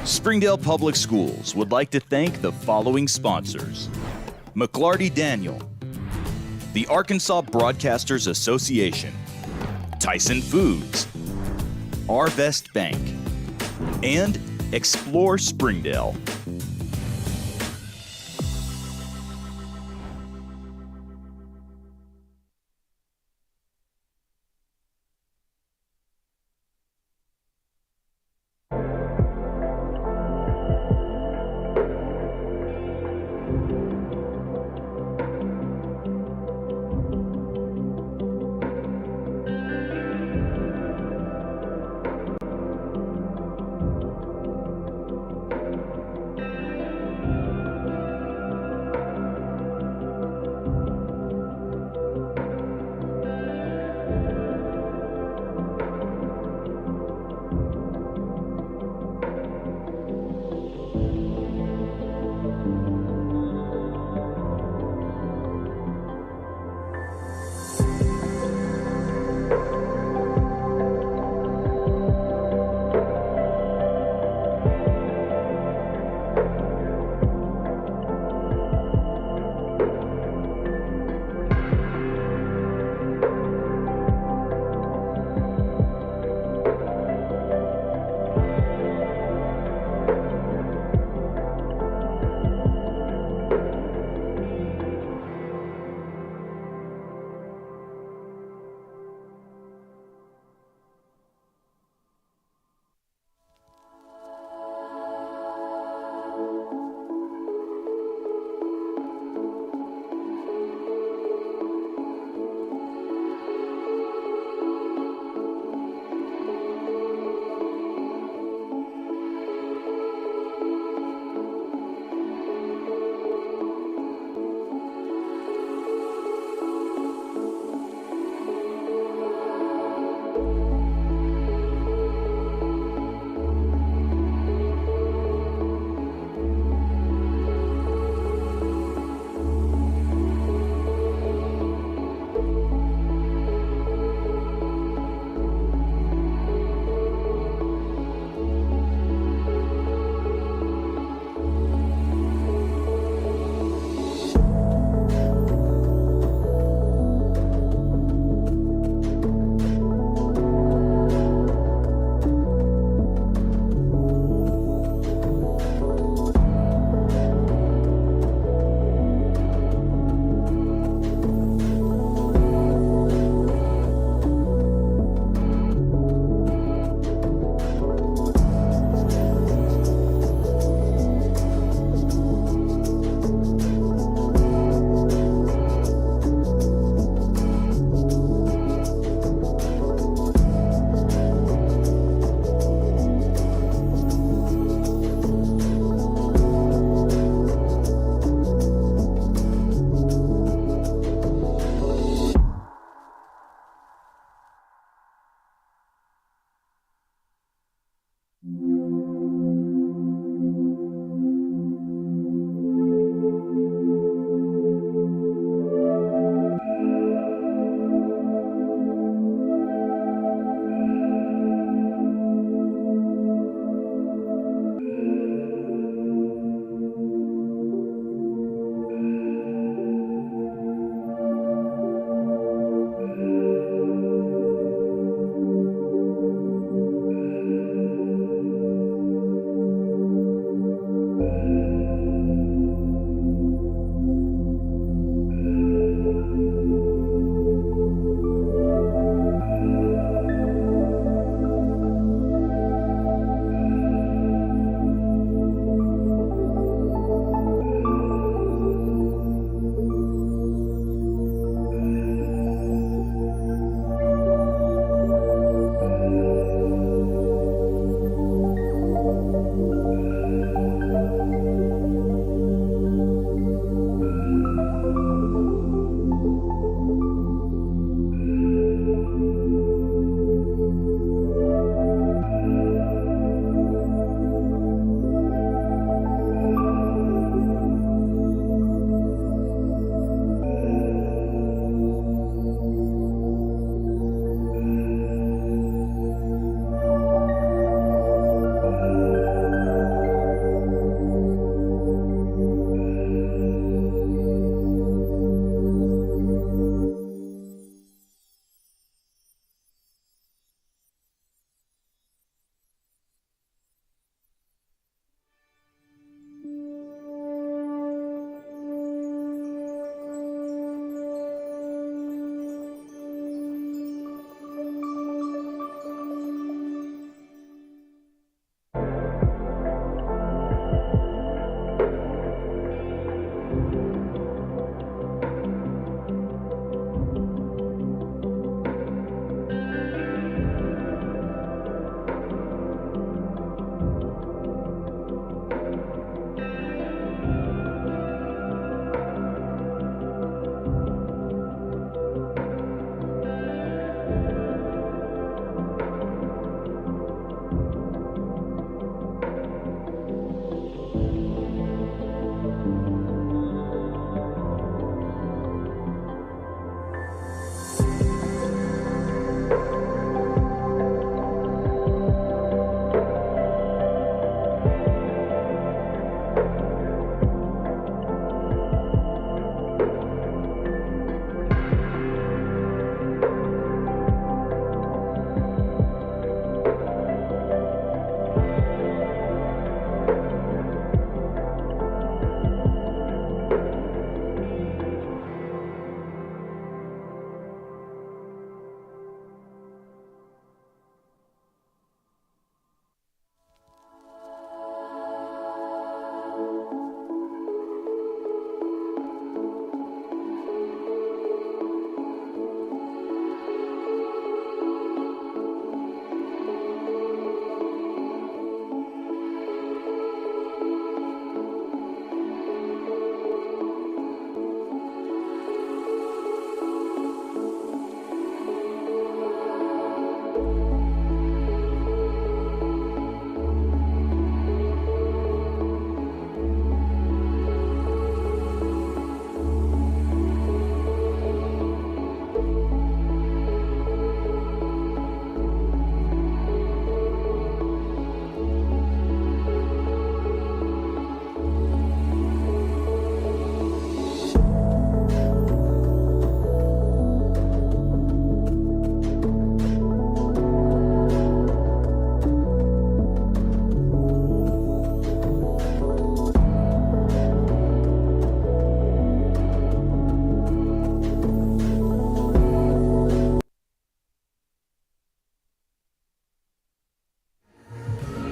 Springdale Public Schools would like to thank the following sponsors: McLarty Daniel, the Arkansas Broadcasters Association, Tyson Foods, Arvest Bank, and Explore Springdale.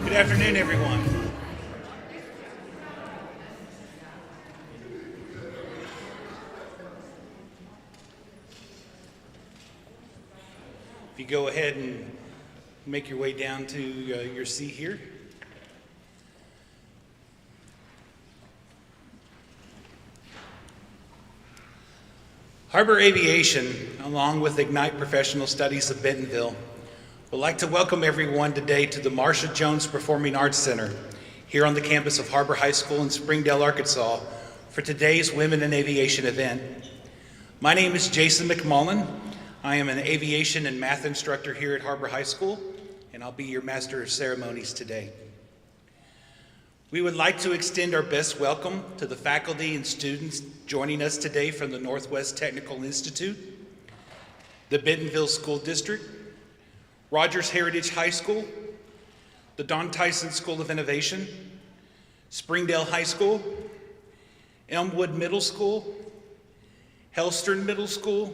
Good afternoon, everyone. If you go ahead and make your way down to your seat here. HAR-BER Aviation, along with Ignite Professional Studies of Bentonville, would like to welcome everyone today to the Marsha Jones Performing Arts Center here on the campus of HAR-BER High School in Springdale, Arkansas, for today's Women in Aviation event. My name is Jason McMullen. I am an aviation and math instructor here at HAR-BER High School, and I'll be your Master of Ceremonies today. We would like to extend our best welcome to the faculty and students joining us today from the Northwest Technical Institute, the Bentonville School District, Rogers Heritage High School, the Don Tyson School of Innovation, Springdale High School, Elmwood Middle School, Hellstern Middle School,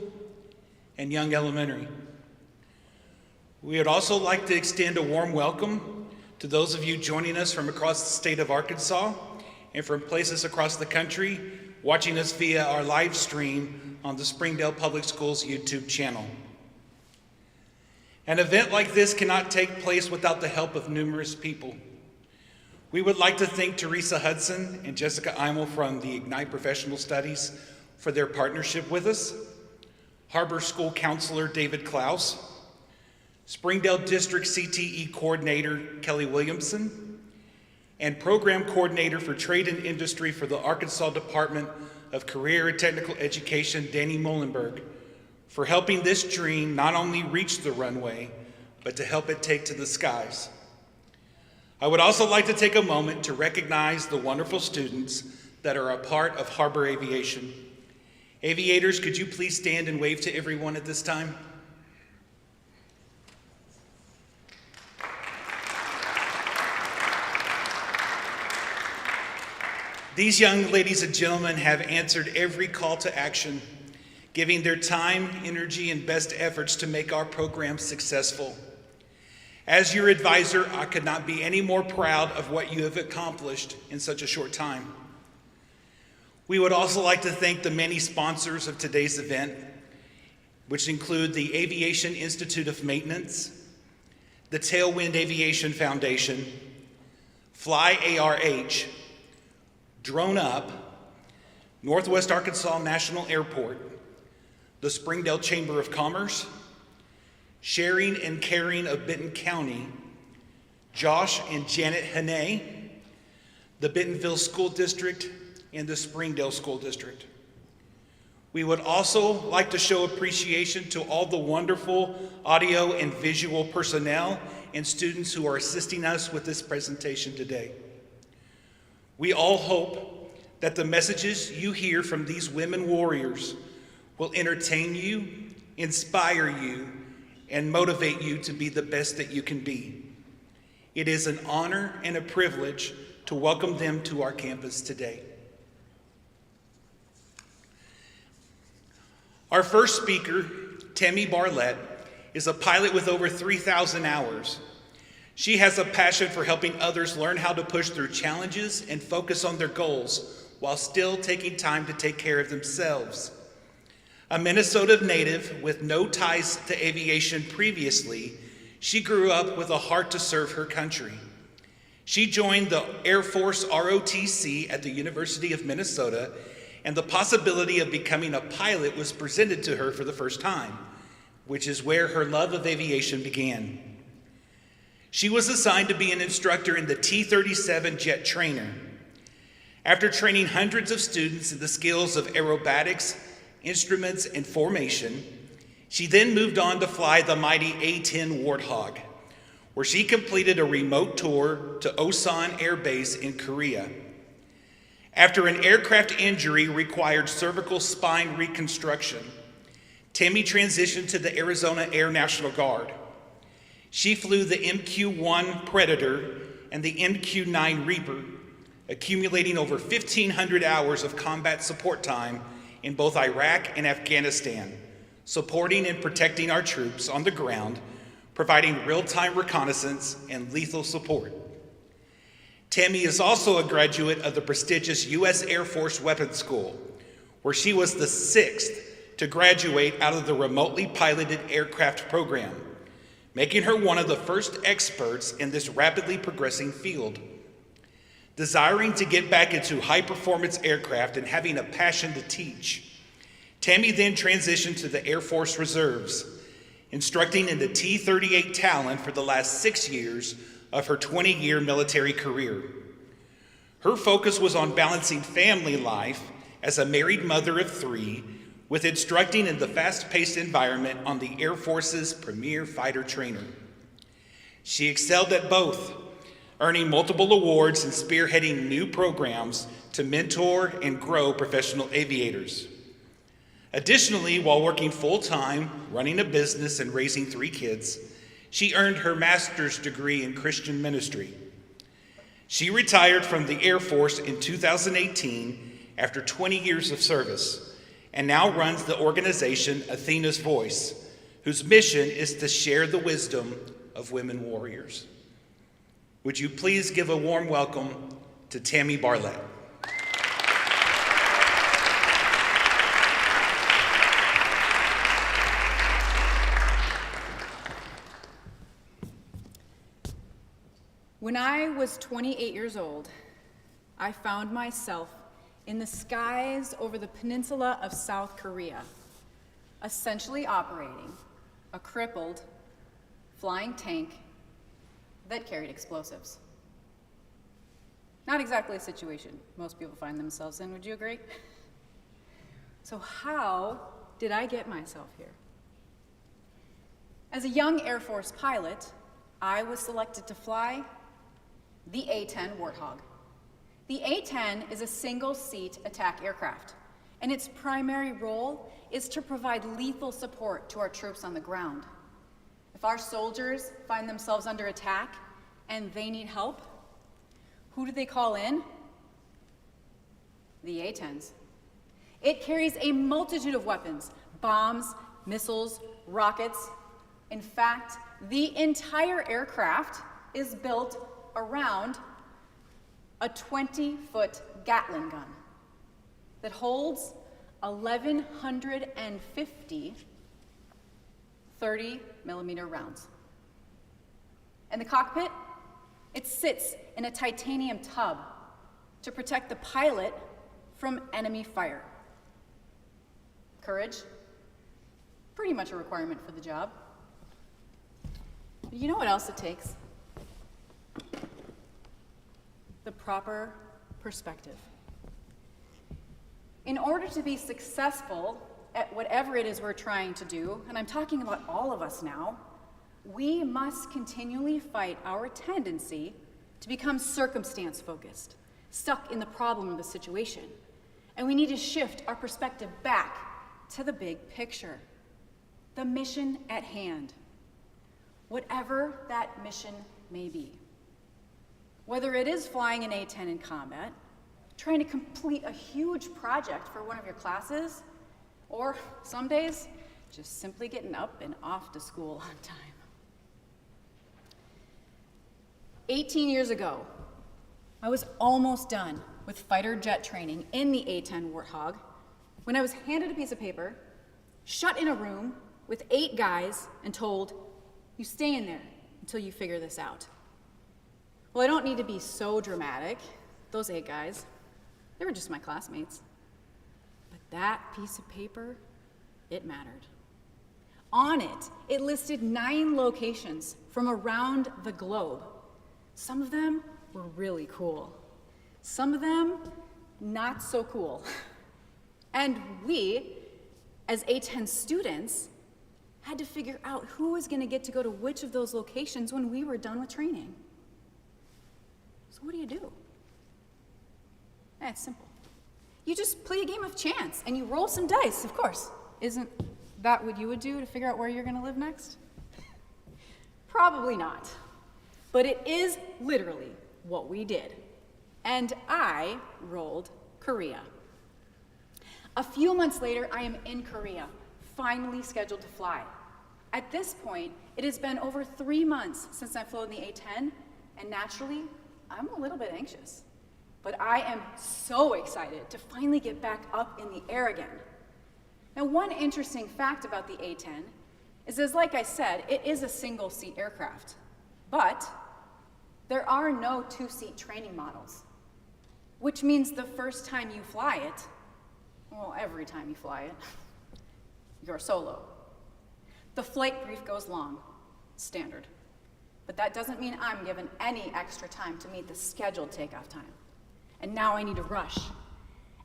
and Young Elementary. We would also like to extend a warm welcome to those of you joining us from across the state of Arkansas and from places across the country watching us via our live stream on the Springdale Public Schools YouTube channel. An event like this cannot take place without the help of numerous people. We would like to thank Teresa Hudson and Jessica Eimel from the Ignite Professional Studies for their partnership with us, HAR-BER School Counselor David Klaus, Springdale District CTE Coordinator Kelly Williamson, and Program Coordinator for Trade and Industry for the Arkansas Department of Career and Technical Education, Danny Molenberg, for helping this dream not only reach the runway, but to help it take to the skies. I would also like to take a moment to recognize the wonderful students that are a part of HAR-BER Aviation. Aviators, could you please stand and wave to everyone at this time? These young ladies and gentlemen have answered every call to action, giving their time, energy, and best efforts to make our program successful. As your advisor, I could not be any more proud of what you have accomplished in such a short time. We would also like to thank the many sponsors of today's event, which include the Aviation Institute of Maintenance, the Tailwind Aviation Foundation, Fly ARH, Drone Up, Northwest Arkansas National Airport, the Springdale Chamber of Commerce, Sharing and Caring of Benton County, Josh and Janet Haney, the Bentonville School District, and the Springdale School District. We would also like to show appreciation to all the wonderful audio and visual personnel and students who are assisting us with this presentation today. We all hope that the messages you hear from these women warriors will entertain you, inspire you, and motivate you to be the best that you can be. It is an honor and a privilege to welcome them to our campus today. Our first speaker, Tammy Barlett, is a pilot with over 3,000 hours. She has a passion for helping others learn how to push through challenges and focus on their goals while still taking time to take care of themselves. A Minnesota native with no ties to aviation previously, she grew up with a heart to serve her country. She joined the Air Force ROTC at the University of Minnesota, and the possibility of becoming a pilot was presented to her for the first time, which is where her love of aviation began. She was assigned to be an instructor in the T-37 jet trainer. After training hundreds of students in the skills of aerobatics, instruments, and formation, she then moved on to fly the mighty A-10 Warthog, where she completed a remote tour to Osan Air Base in Korea. After an aircraft injury required cervical spine reconstruction, Tammy transitioned to the Arizona Air National Guard. She flew the MQ-1 Predator and the MQ-9 Reaper, accumulating over 1,500 hours of combat support time in both Iraq and Afghanistan, supporting and protecting our troops on the ground, providing real-time reconnaissance and lethal support. Tammy is also a graduate of the prestigious U.S. Air Force Weapons School, where she was the 6th to graduate out of the remotely piloted aircraft program, making her one of the first experts in this rapidly progressing field. Desiring to get back into high-performance aircraft and having a passion to teach, Tammy then transitioned to the Air Force Reserves, instructing in the T-38 Talon for the last 6 years of her 20-year military career. Her focus was on balancing family life as a married mother of 3 with instructing in the fast-paced environment on the Air Force's premier fighter trainer. She excelled at both, earning multiple awards and spearheading new programs to mentor and grow professional aviators. Additionally, while working full-time, running a business and raising 3 kids, she earned her master's degree in Christian ministry. She retired from the Air Force in 2018 after 20 years of service, and now runs the organization Athena's Voice, whose mission is to share the wisdom of women warriors. Would you please give a warm welcome to Tammy Barlett. When I was 28 years old, I found myself in the skies over the peninsula of South Korea, essentially operating a crippled flying tank that carried explosives. Not exactly a situation most people find themselves in, would you agree? So how did I get myself here? As a young Air Force pilot, I was selected to fly the A-10 Warthog. The A-10 is a single-seat attack aircraft, and its primary role is to provide lethal support to our troops on the ground. If our soldiers find themselves under attack and they need help, who do they call in? The A-10s. It carries a multitude of weapons, bombs, missiles, rockets. In fact, the entire aircraft is built around a 20-foot Gatling gun that holds 1,150 30-millimeter rounds. And the cockpit, it sits in a titanium tub to protect the pilot from enemy fire. Courage, pretty much a requirement for the job. You know what else it takes? The proper perspective. In order to be successful at whatever it is we're trying to do, and I'm talking about all of us now, we must continually fight our tendency to become circumstance-focused, stuck in the problem or the situation. And we need to shift our perspective back to the big picture, the mission at hand, whatever that mission may be. Whether it is flying an A-10 in combat, trying to complete a huge project for one of your classes, or some days, just simply getting up and off to school on time. 18 years ago, I was almost done with fighter jet training in the A-10 Warthog when I was handed a piece of paper, shut in a room with 8 guys, and told, "You stay in there until you figure this out." Well, I don't need to be so dramatic. Those 8 guys, they were just my classmates. But that piece of paper, it mattered. On it, it listed 9 locations from around the globe. Some of them were really cool. Some of them, not so cool. And we, as A-10 students, had to figure out who was gonna get to go to which of those locations when we were done with training. So what do? It's simple. You just play a game of chance and you roll some dice, of course. Isn't that what you would do to figure out where you're gonna live next? Probably not. But it is literally what we did. And I rolled Korea. A few months later, I am in Korea, finally scheduled to fly. At this point, it has been over 3 months since I've flown the A-10, and naturally, I'm a little bit anxious. But I am so excited to finally get back up in the air again. Now, one interesting fact about the A-10 is, as like I said, it is a single-seat aircraft. But there are no 2-seat training models, which means the first time you fly it, well, every time you fly it, you're solo. The flight brief goes long, standard. But that doesn't mean I'm given any extra time to meet the scheduled takeoff time. And now I need to rush.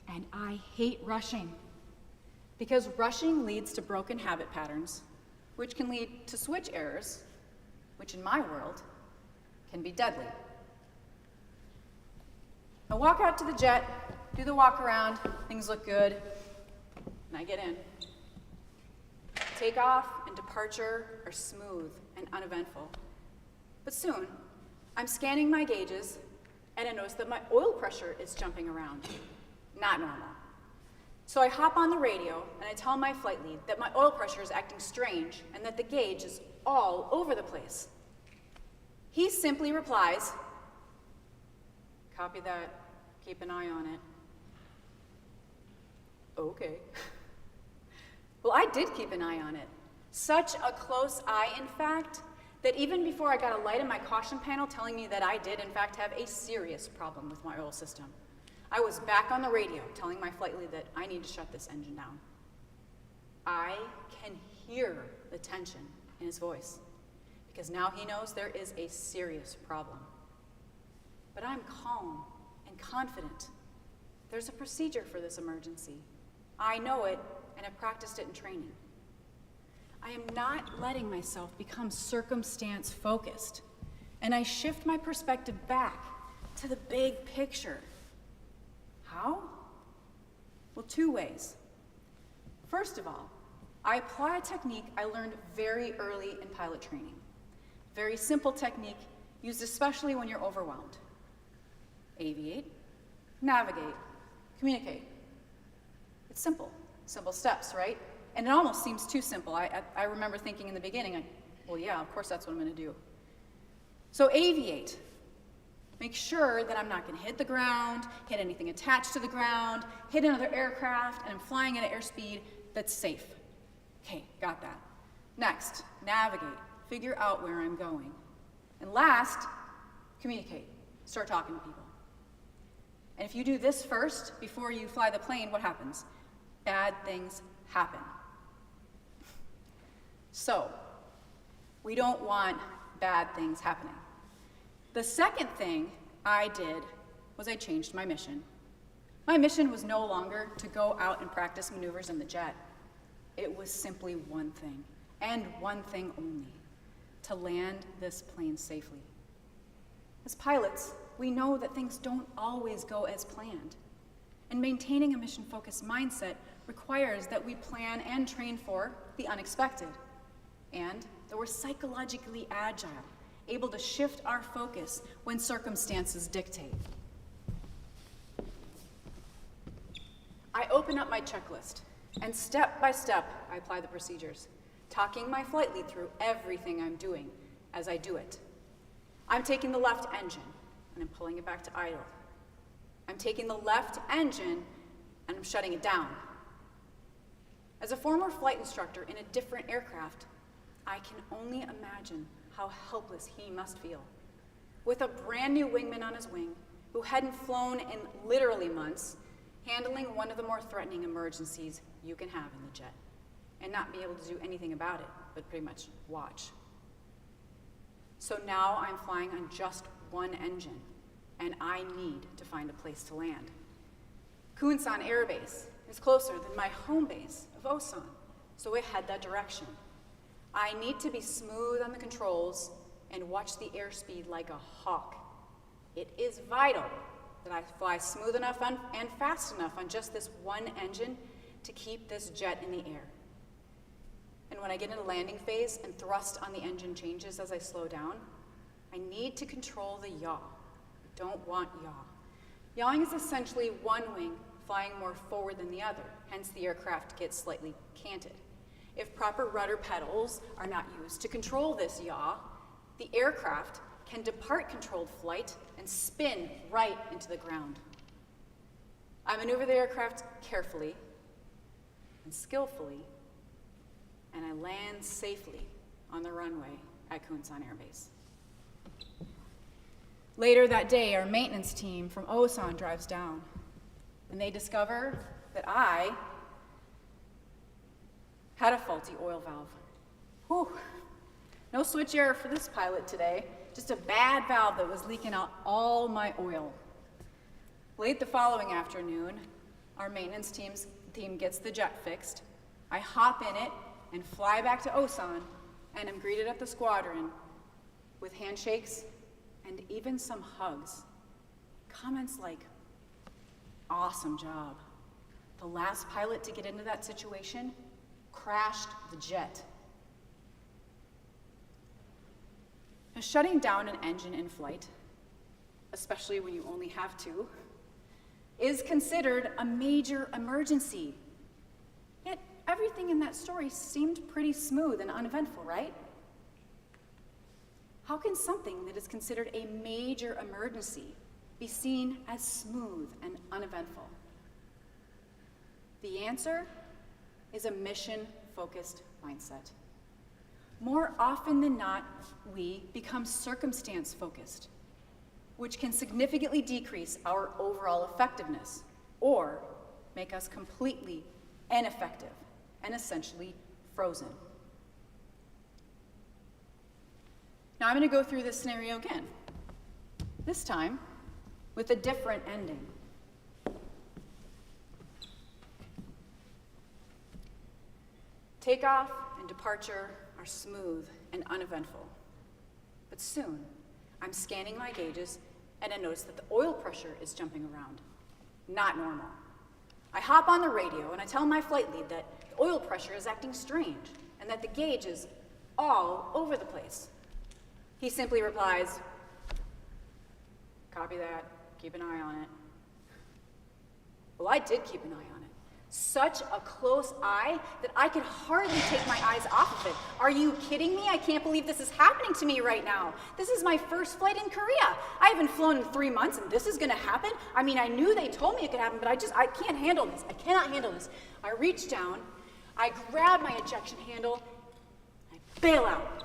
And I hate rushing. Because rushing leads to broken habit patterns, which can lead to switch errors, which in my world can be deadly. I walk out to the jet, do the walk around, things look good, and I get in. Takeoff and departure are smooth and uneventful. But soon, I'm scanning my gauges, and I notice that my oil pressure is jumping around. Not normal. So I hop on the radio, and I tell my flight lead that my oil pressure is acting strange, and that the gauge is all over the place. He simply replies, "Copy that, keep an eye on it." Okay. Well, I did keep an eye on it. Such a close eye, in fact, that even before I got a light in my caution panel telling me that I did, in fact, have a serious problem with my oil system, I was back on the radio telling my flight lead that I need to shut this engine down. I can hear the tension in his voice, because now he knows there is a serious problem. But I'm calm and confident. There's a procedure for this emergency. I know it, and have practiced it in training. I am not letting myself become circumstance-focused, and I shift my perspective back to the big picture. How? Well, 2 ways. First of all, I apply a technique I learned very early in pilot training. Very simple technique used especially when you're overwhelmed. Aviate, navigate, communicate. It's simple steps, right? And it almost seems too simple. I remember thinking in the beginning, well, yeah, of course that's what I'm gonna do. So aviate. Make sure that I'm not gonna hit the ground, hit anything attached to the ground, hit another aircraft, and I'm flying at an airspeed that's safe. Okay, got that. Next, navigate. Figure out where I'm going. And last, communicate. Start talking to people. And if you do this first, before you fly the plane, what happens? Bad things happen. So, we don't want bad things happening. The second thing I did was I changed my mission. My mission was no longer to go out and practice maneuvers in the jet. It was simply one thing, and one thing only: to land this plane safely. As pilots, we know that things don't always go as planned, and maintaining a mission-focused mindset requires that we plan and train for the unexpected, and that we're psychologically agile, able to shift our focus when circumstances dictate. I open up my checklist, and step by step, I apply the procedures, talking my flight lead through everything I'm doing as I do it. I'm taking the left engine, and I'm pulling it back to idle. I'm taking the left engine, and I'm shutting it down. As a former flight instructor in a different aircraft, I can only imagine how helpless he must feel. With a brand new wingman on his wing, who hadn't flown in literally months, handling one of the more threatening emergencies you can have in the jet, and not be able to do anything about it, but pretty much watch. So now I'm flying on just one engine, and I need to find a place to land. Kunsan Air Base is closer than my home base of Osan, so I head that direction. I need to be smooth on the controls and watch the airspeed like a hawk. It is vital that I fly smooth enough and fast enough on just this one engine to keep this jet in the air. And when I get into landing phase and thrust on the engine changes as I slow down, I need to control the yaw. I don't want yaw. Yawing is essentially one wing flying more forward than the other, hence the aircraft gets slightly canted. If proper rudder pedals are not used to control this yaw, the aircraft can depart controlled flight and spin right into the ground. I maneuver the aircraft carefully and skillfully, and I land safely on the runway at Kunsan Air Base. Later that day, our maintenance team from Osan drives down, and they discover that I had a faulty oil valve. Whew. No switch error for this pilot today, just a bad valve that was leaking out all my oil. Late the following afternoon, our maintenance team gets the jet fixed. I hop in it and fly back to Osan, and am greeted at the squadron with handshakes and even some hugs. Comments like, "Awesome job. The last pilot to get into that situation crashed the jet." Now, shutting down an engine in flight, especially when you only have two, is considered a major emergency. Yet everything in that story seemed pretty smooth and uneventful, right? How can something that is considered a major emergency be seen as smooth and uneventful? The answer is a mission-focused mindset. More often than not, we become circumstance-focused, which can significantly decrease our overall effectiveness or make us completely ineffective and essentially frozen. Now I'm going to go through this scenario again, this time with a different ending. Takeoff and departure are smooth and uneventful. But soon, I'm scanning my gauges and I notice that the oil pressure is jumping around. Not normal. I hop on the radio and I tell my flight lead that the oil pressure is acting strange and that the gauge is all over the place. He simply replies, "Copy that, keep an eye on it." Well, I did keep an eye on it. Such a close eye that I could hardly take my eyes off of it. Are you kidding me? I can't believe this is happening to me right now. This is my first flight in Korea. I haven't flown in 3 months and this is gonna happen? I mean, I knew they told me it could happen, but I can't handle this. I cannot handle this. I reach down, I grab my ejection handle, I bail out.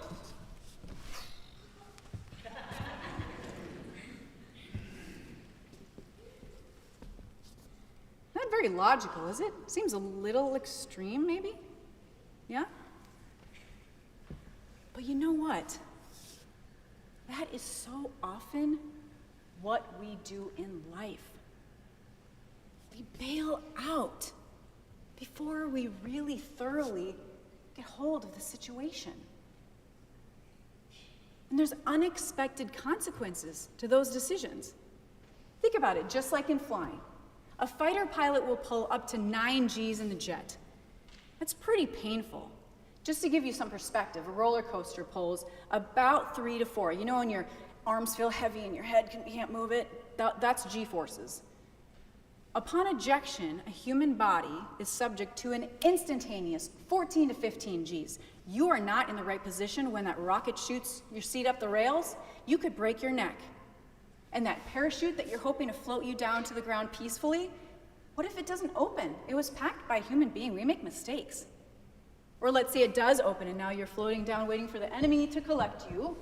Not very logical, is it? Seems a little extreme, maybe? Yeah? But you know what? that is so often what we do in life. We bail out before we really thoroughly get hold of the situation. And there's unexpected consequences to those decisions. Think about it, just like in flying. A fighter pilot will pull up to 9 Gs in the jet. That's pretty painful. Just to give you some perspective, a roller coaster pulls about 3 to 4. You know when your arms feel heavy and your head can't move it? That's G-forces. Upon ejection, a human body is subject to an instantaneous 14 to 15 Gs. You are not in the right position when that rocket shoots your seat up the rails, you could break your neck. And that parachute that you're hoping to float you down to the ground peacefully, what if it doesn't open? It was packed by a human being. We make mistakes. Or let's say it does open and now you're floating down waiting for the enemy to collect you.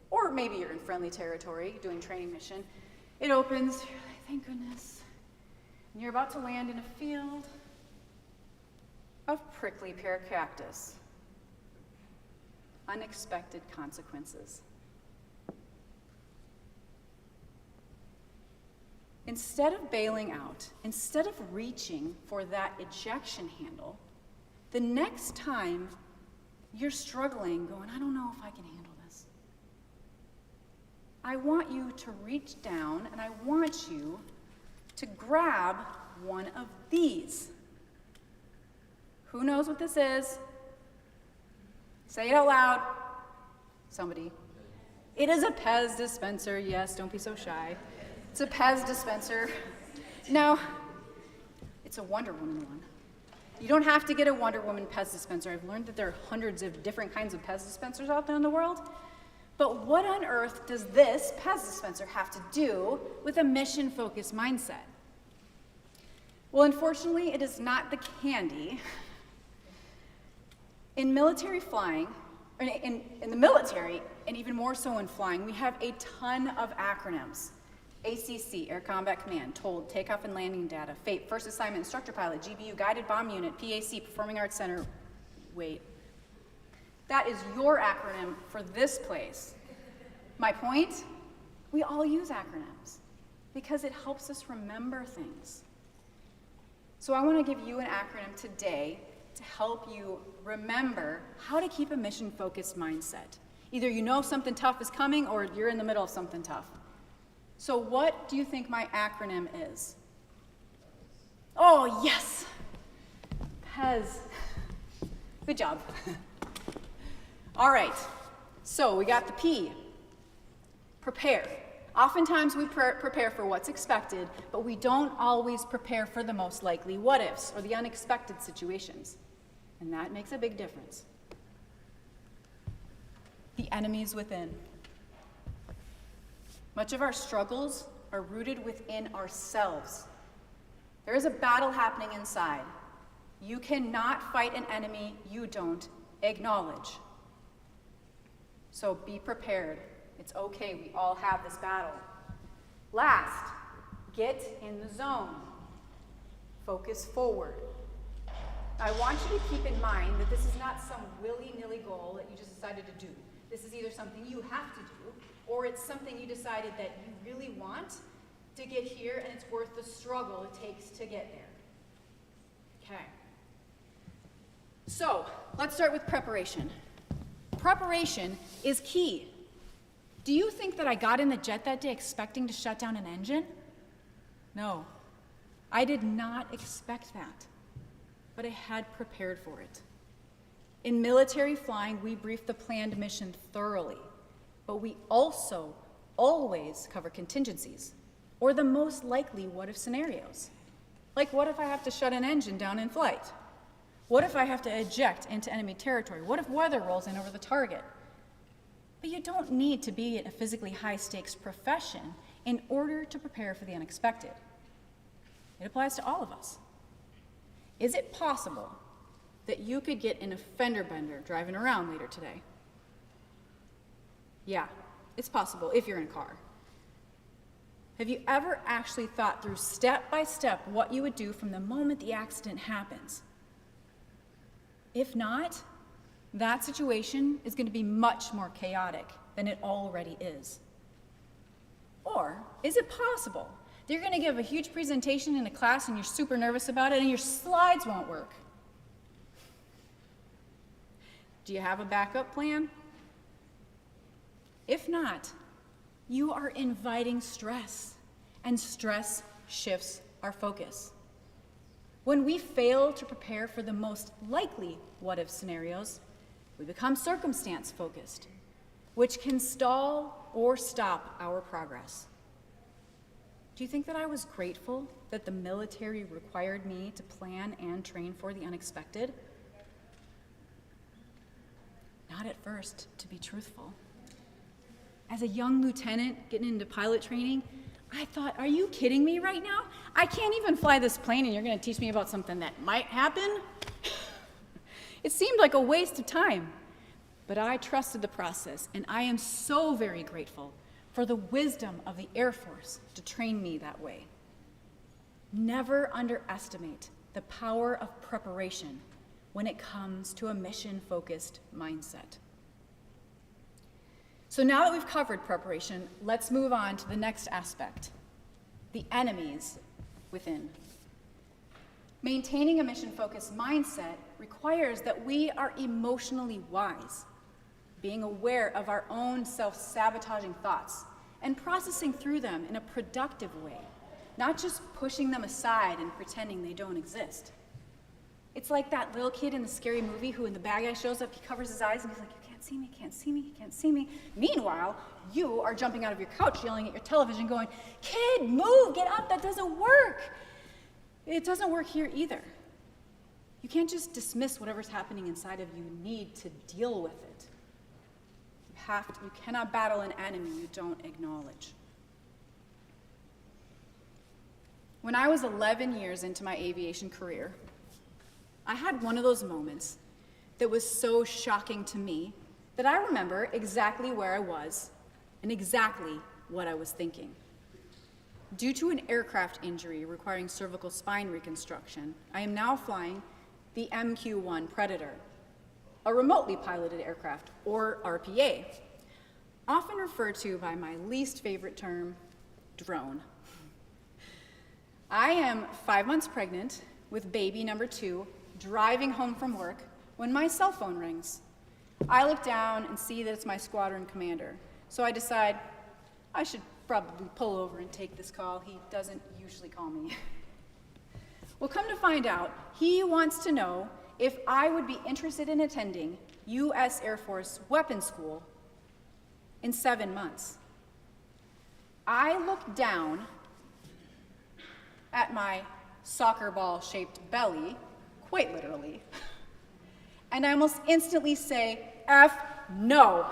Or maybe you're in friendly territory doing training mission. It opens, you're like, thank goodness. And you're about to land in a field of prickly pear cactus. Unexpected consequences. Instead of bailing out, instead of reaching for that ejection handle, the next time you're struggling, going, I don't know if I can handle this, I want you to reach down and I want you to grab one of these. Who knows what this is? Say it out loud. Somebody. It is a Pez dispenser. Yes, don't be so shy. It's a Pez dispenser. Now, it's a Wonder Woman one. You don't have to get a Wonder Woman Pez dispenser. I've learned that there are hundreds of different kinds of Pez dispensers out there in the world. But what on earth does this Pez dispenser have to do with a mission-focused mindset? Well, unfortunately, it is not the candy. In military flying, or in the military, and even more so in flying, we have a ton of acronyms. ACC, Air Combat Command, TOLD, Takeoff and Landing Data, FAPE, First Assignment, Instructor Pilot, GBU, Guided Bomb Unit, PAC, Performing Arts Center. Wait, that is your acronym for this place. My point? We all use acronyms because it helps us remember things. So I want to give you an acronym today to help you remember how to keep a mission-focused mindset. Either you know something tough is coming or you're in the middle of something tough. So what do you think my acronym is? Oh, yes. PEZ. Good job. All right, so we got the P. Prepare. Oftentimes we prepare for what's expected, but we don't always prepare for the most likely what-ifs or the unexpected situations. And that makes a big difference. The enemies within. Much of our struggles are rooted within ourselves. There is a battle happening inside. You cannot fight an enemy you don't acknowledge. So be prepared. It's okay, we all have this battle. Last, get in the zone. Focus forward. I want you to keep in mind that this is not some willy-nilly goal that you just decided to do. This is either something you have to do, or it's something you decided that you really want to get here and it's worth the struggle it takes to get there. Okay. So, let's start with preparation. Preparation is key. Do you think that I got in the jet that day expecting to shut down an engine? No, I did not expect that, but I had prepared for it. In military flying, we brief the planned mission thoroughly, but we also always cover contingencies, or the most likely what-if scenarios. Like, what if I have to shut an engine down in flight? What if I have to eject into enemy territory? What if weather rolls in over the target? But you don't need to be in a physically high-stakes profession in order to prepare for the unexpected. It applies to all of us. Is it possible that you could get in a fender bender driving around later today? Yeah, it's possible if you're in a car. Have you ever actually thought through step by step what you would do from the moment the accident happens? If not, that situation is going to be much more chaotic than than it already is? Or is it possible that you're going to give a huge presentation in a class and you're super nervous about it and your slides won't work? Do you have a backup plan? If not, you are inviting stress, and stress shifts our focus. When we fail to prepare for the most likely what-if scenarios, we become circumstance-focused, which can stall or stop our progress. Do you think that I was grateful that the military required me to plan and train for the unexpected? Not at first, to be truthful. As a young lieutenant getting into pilot training, I thought, are you kidding me right now? I can't even fly this plane and you're going to teach me about something that might happen? It seemed like a waste of time, but I trusted the process, and I am so very grateful for the wisdom of the Air Force to train me that way. Never underestimate the power of preparation when it comes to a mission-focused mindset. So now that we've covered preparation, let's move on to the next aspect, the enemies within. Maintaining a mission-focused mindset requires that we are emotionally wise, being aware of our own self-sabotaging thoughts and processing through them in a productive way, not just pushing them aside and pretending they don't exist. It's like that little kid in the scary movie who, when the bad guy shows up, he covers his eyes and he's like, you can't see me, can't see me, you can't see me. Meanwhile, you are jumping out of your couch, yelling at your television, going, kid, move, get up, that doesn't work. It doesn't work here either. You can't just dismiss whatever's happening inside of you. You need to deal with it. You cannot battle an enemy you don't acknowledge. When I was 11 years into my aviation career, I had one of those moments that was so shocking to me that I remember exactly where I was and exactly what I was thinking. Due to an aircraft injury requiring cervical spine reconstruction, I am now flying the MQ-1 Predator, a remotely piloted aircraft, or RPA, often referred to by my least favorite term, drone. I am 5 months pregnant with baby number 2, driving home from work when my cell phone rings. I look down and see that it's my squadron commander, so I decide I should probably pull over and take this call. He doesn't usually call me. Well, come to find out, he wants to know if I would be interested in attending U.S. Air Force weapons school in 7 months. I look down at my soccer ball-shaped belly, quite literally, and I almost instantly say, F no.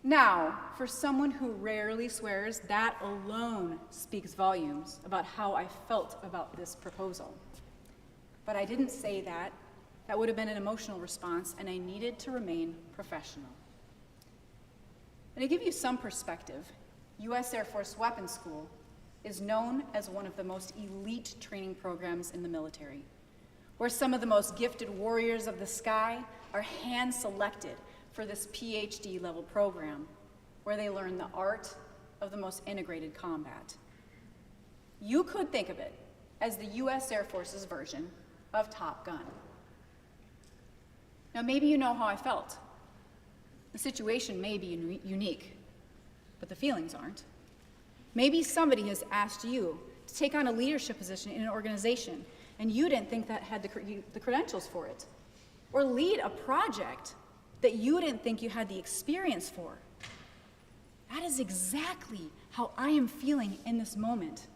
Now, for someone who rarely swears, that alone speaks volumes about how I felt about this proposal. But I didn't say that. That would have been an emotional response, and I needed to remain professional. And to give you some perspective, U.S. Air Force Weapons School is known as one of the most elite training programs in the military, where some of the most gifted warriors of the sky are hand-selected for this PhD level program, where they learn the art of the most integrated combat. You could think of it as the U.S. Air Force's version of Top Gun. Now, maybe you know how I felt. The situation may be unique, but the feelings aren't. Maybe somebody has asked you to take on a leadership position in an organization, and you didn't think that had the credentials for it. Or lead a project that you didn't think you had the experience for. That is exactly how I am feeling in this moment.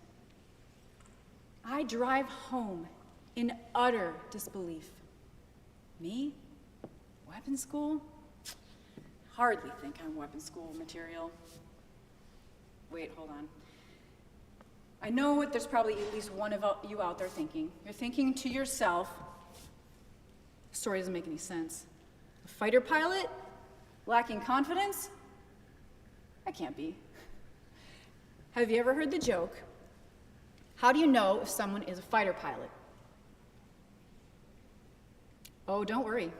I drive home in utter disbelief. Me? Weapons school? Hardly think I'm weapons school material. Wait, hold on. I know what there's probably at least one of you out there thinking. You're thinking to yourself, the story doesn't make any sense. A fighter pilot? Lacking confidence? That can't be. Have you ever heard the joke, how do you know if someone is a fighter pilot? Oh, don't worry.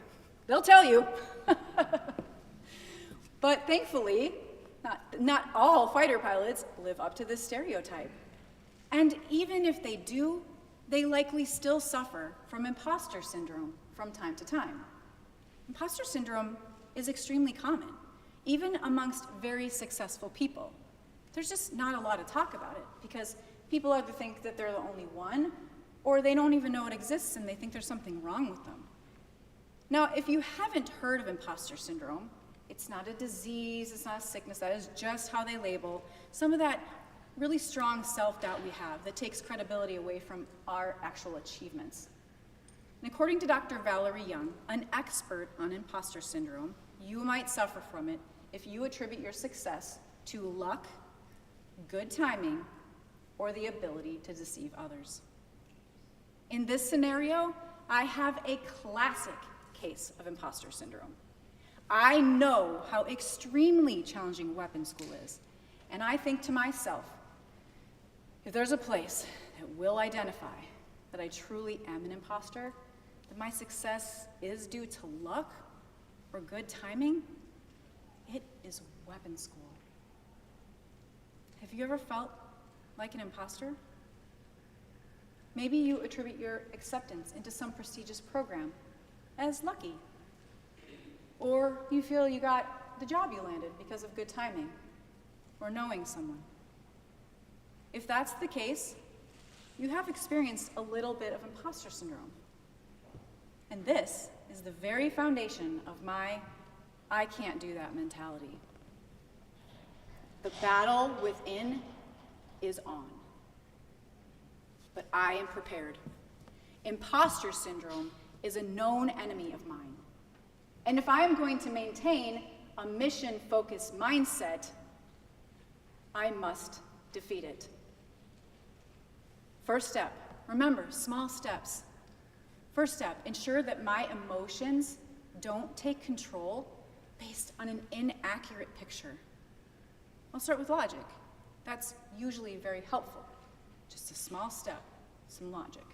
They'll tell you. But thankfully, not all fighter pilots live up to this stereotype. And even if they do, they likely still suffer from imposter syndrome from time to time. Imposter syndrome is extremely common, even amongst very successful people. There's just not a lot of talk about it because people either think that they're the only one or they don't even know it exists and they think there's something wrong with them. Now, if you haven't heard of imposter syndrome, it's not a disease, it's not a sickness, that is just how they label some of that really strong self-doubt we have that takes credibility away from our actual achievements. And according to Dr. Valerie Young, an expert on imposter syndrome, you might suffer from it if you attribute your success to luck, good timing, or the ability to deceive others. In this scenario, I have a classic case of imposter syndrome. I know how extremely challenging weapons school is, and I think to myself, if there's a place that will identify that I truly am an imposter, that my success is due to luck or good timing, it is weapons school. Have you ever felt like an imposter? Maybe you attribute your acceptance into some prestigious program as lucky. Or you feel you got the job you landed because of good timing or knowing someone. If that's the case, you have experienced a little bit of imposter syndrome. And this is the very foundation of my I can't do that mentality. The battle within is on. But I am prepared. Imposter syndrome is a known enemy of mine. And if I am going to maintain a mission-focused mindset, I must defeat it. First step, remember, small steps. First step, ensure that my emotions don't take control based on an inaccurate picture. I'll start with logic. That's usually very helpful. Just a small step, some logic.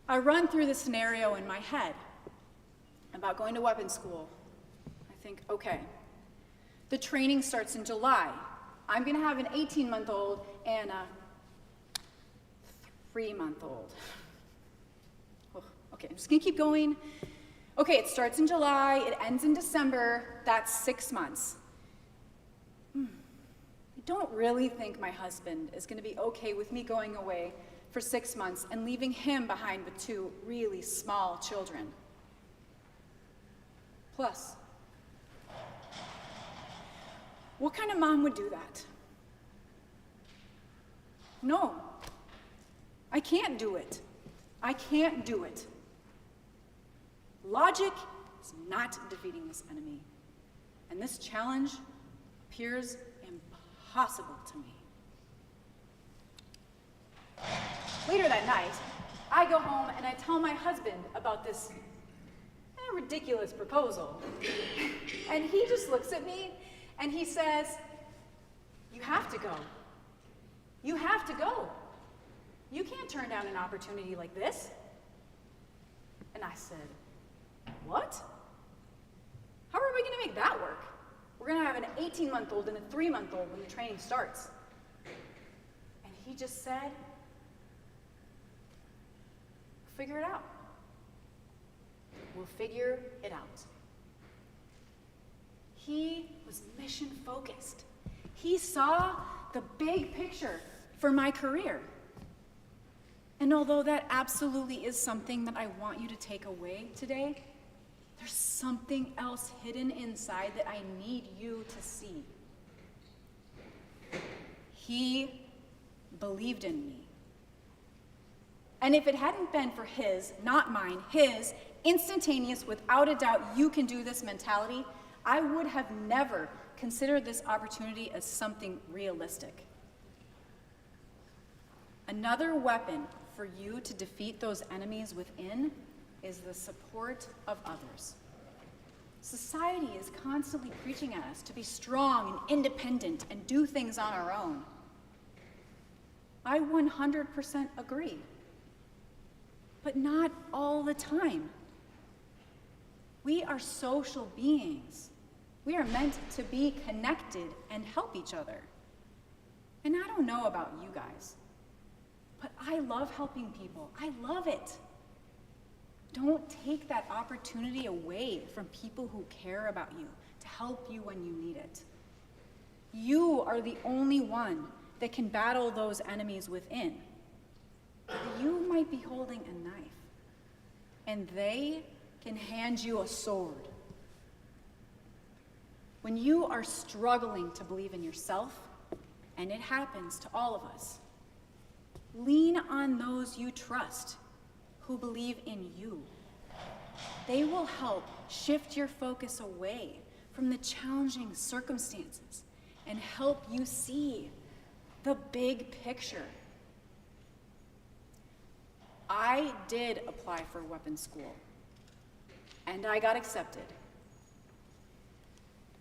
I run through the scenario in my head about going to weapons school. I think, okay, the training starts in July. I'm gonna have an 18-month-old and a 3-month-old. Oh, okay, I'm just gonna keep going. Okay, it starts in July, it ends in December, that's 6 months. I don't really think my husband is gonna be okay with me going away for 6 months and leaving him behind with 2 really small children. Plus, what kind of mom would do that? No, I can't do it. I can't do it. Logic is not defeating this enemy, and this challenge appears impossible to me. Later that night, I go home and I tell my husband about this ridiculous proposal. And he just looks at me and he says, "You have to go. You have to go. You can't turn down an opportunity like this." And I said, "What? How are we gonna make that work? We're gonna have an 18-month-old and a 3-month-old when the training starts." And he just said, "Figure it out. We'll figure it out." He was mission focused. He saw the big picture for my career. And although that absolutely is something that I want you to take away today, there's something else hidden inside that I need you to see. He believed in me. And if it hadn't been for his, not mine, his instantaneous, without a doubt, you can do this mentality, I would have never considered this opportunity as something realistic. Another weapon for you to defeat those enemies within is the support of others. Society is constantly preaching at us to be strong and independent and do things on our own. I 100% agree, but not all the time. We are social beings. We are meant to be connected and help each other. And I don't know about you guys, but I love helping people. I love it. Don't take that opportunity away from people who care about you to help you when you need it. You are the only one that can battle those enemies within. You might be holding a knife, and they can hand you a sword. When you are struggling to believe in yourself, and it happens to all of us, lean on those you trust who believe in you. They will help shift your focus away from the challenging circumstances and help you see the big picture. I did apply for weapons school, and I got accepted.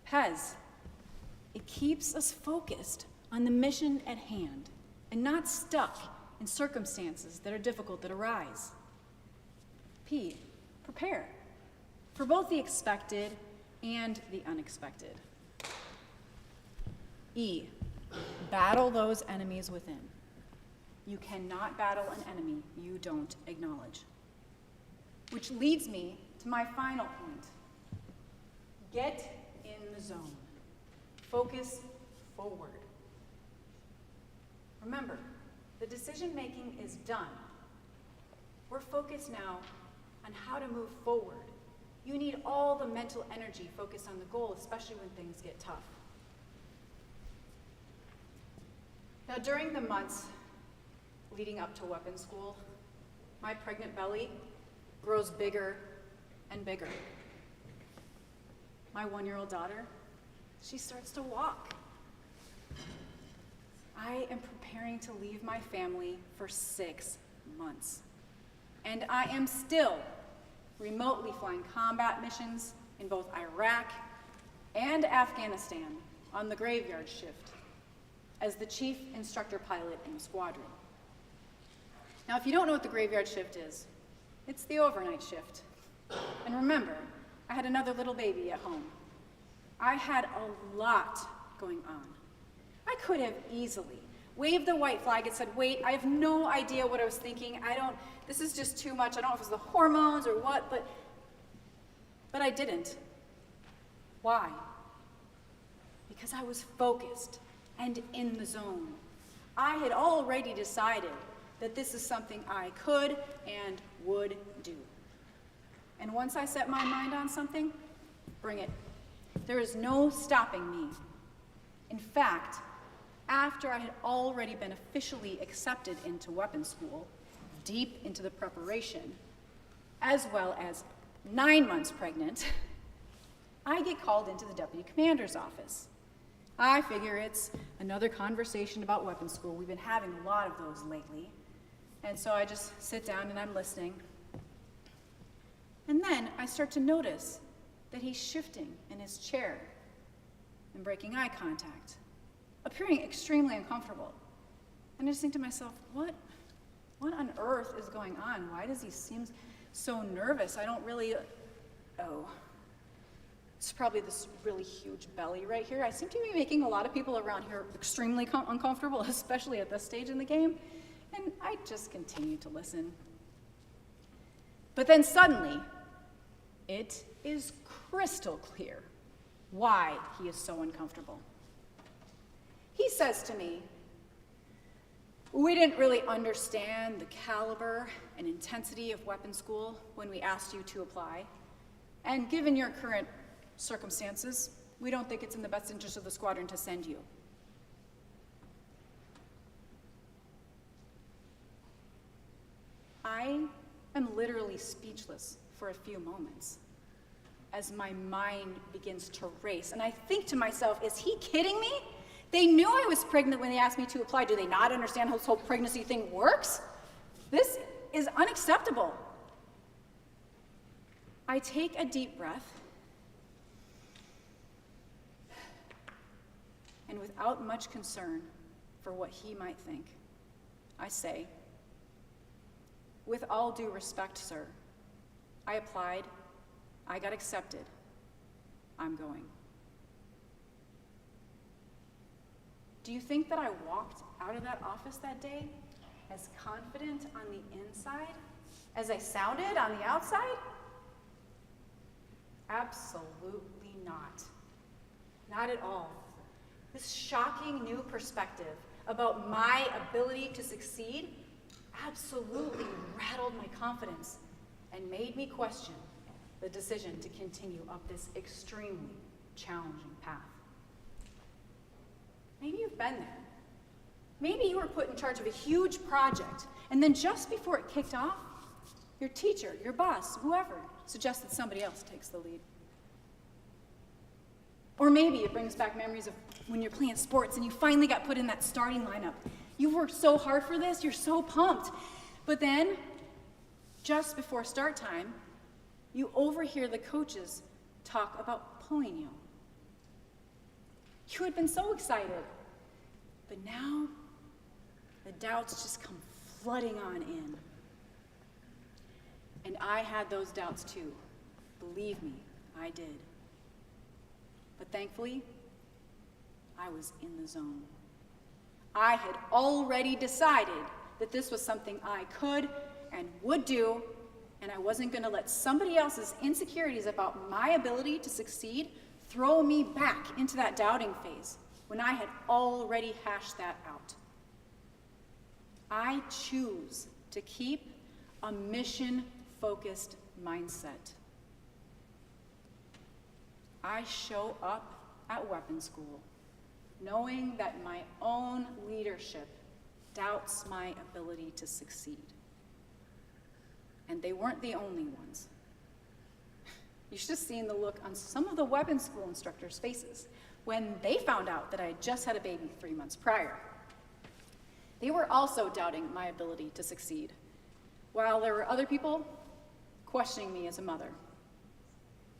Pez, it keeps us focused on the mission at hand and not stuck in circumstances that are difficult that arise. P, prepare for both the expected and the unexpected. E, battle those enemies within. You cannot battle an enemy you don't acknowledge. Which leads me to my final point. Get in the zone. Focus forward. Remember, the decision-making is done. We're focused now on how to move forward. You need all the mental energy focused on the goal, especially when things get tough. Now, during the months leading up to weapons school, my pregnant belly grows bigger and bigger. My 1-year-old daughter, she starts to walk. I am preparing to leave my family for 6 months. And I am still remotely flying combat missions in both Iraq and Afghanistan on the graveyard shift as the chief instructor pilot in the squadron. Now, if you don't know what the graveyard shift is, it's the overnight shift. And remember, I had another little baby at home. I had a lot going on. I could have easily waved the white flag and said, wait, I have no idea what I was thinking. This is just too much. I don't know if it's the hormones or what, but I didn't. Why? Because I was focused and in the zone. I had already decided that this is something I could and would do. And once I set my mind on something, bring it. There is no stopping me. In fact, after I had already been officially accepted into weapons school, deep into the preparation, as well as 9 months pregnant, I get called into the deputy commander's office. I figure it's another conversation about weapons school. We've been having a lot of those lately. And so I just sit down and I'm listening. And then I start to notice that he's shifting in his chair and breaking eye contact, appearing extremely uncomfortable. And I just think to myself, what on earth is going on? Why does he seem so nervous? I don't really, it's probably this really huge belly right here. I seem to be making a lot of people around here extremely uncomfortable, especially at this stage in the game. And I just continue to listen. But then suddenly, it is crystal clear why he is so uncomfortable. He says to me, we didn't really understand the caliber and intensity of weapons school when we asked you to apply. And given your current circumstances, we don't think it's in the best interest of the squadron to send you. I am literally speechless for a few moments as my mind begins to race. And I think to myself, is he kidding me? They knew I was pregnant when they asked me to apply. Do they not understand how this whole pregnancy thing works? This is unacceptable. I take a deep breath, and without much concern for what he might think, I say, with all due respect, sir, I applied, I got accepted, I'm going. Do you think that I walked out of that office that day as confident on the inside as I sounded on the outside? Absolutely not. Not at all. This shocking new perspective about my ability to succeed absolutely rattled my confidence and made me question the decision to continue up this extremely challenging path. Maybe you've been there. Maybe you were put in charge of a huge project, and then just before it kicked off, your teacher, your boss, whoever, suggested somebody else takes the lead. Or maybe it brings back memories of when you're playing sports and you finally got put in that starting lineup. You've worked so hard for this, you're so pumped. But then, just before start time, you overhear the coaches talk about pulling you. You had been so excited, but now the doubts just come flooding on in. And I had those doubts too. Believe me, I did. But thankfully, I was in the zone. I had already decided that this was something I could and would do, and I wasn't going to let somebody else's insecurities about my ability to succeed throw me back into that doubting phase when I had already hashed that out. I choose to keep a mission-focused mindset. I show up at weapons school knowing that my own leadership doubts my ability to succeed. And they weren't the only ones. You should have seen the look on some of the weapons school instructors' faces when they found out that I had just had a baby 3 months prior. They were also doubting my ability to succeed, while there were other people questioning me as a mother.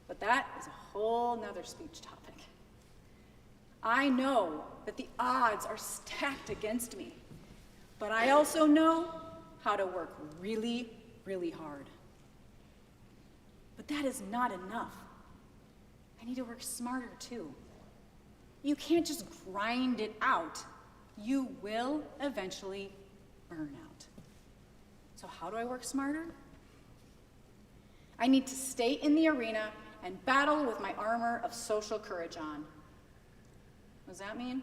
But that is a whole nother speech topic. I know that the odds are stacked against me, but I also know how to work really, really hard. But that is not enough. I need to work smarter too. You can't just grind it out. You will eventually burn out. So how do I work smarter? I need to stay in the arena and battle with my armor of social courage on. What does that mean?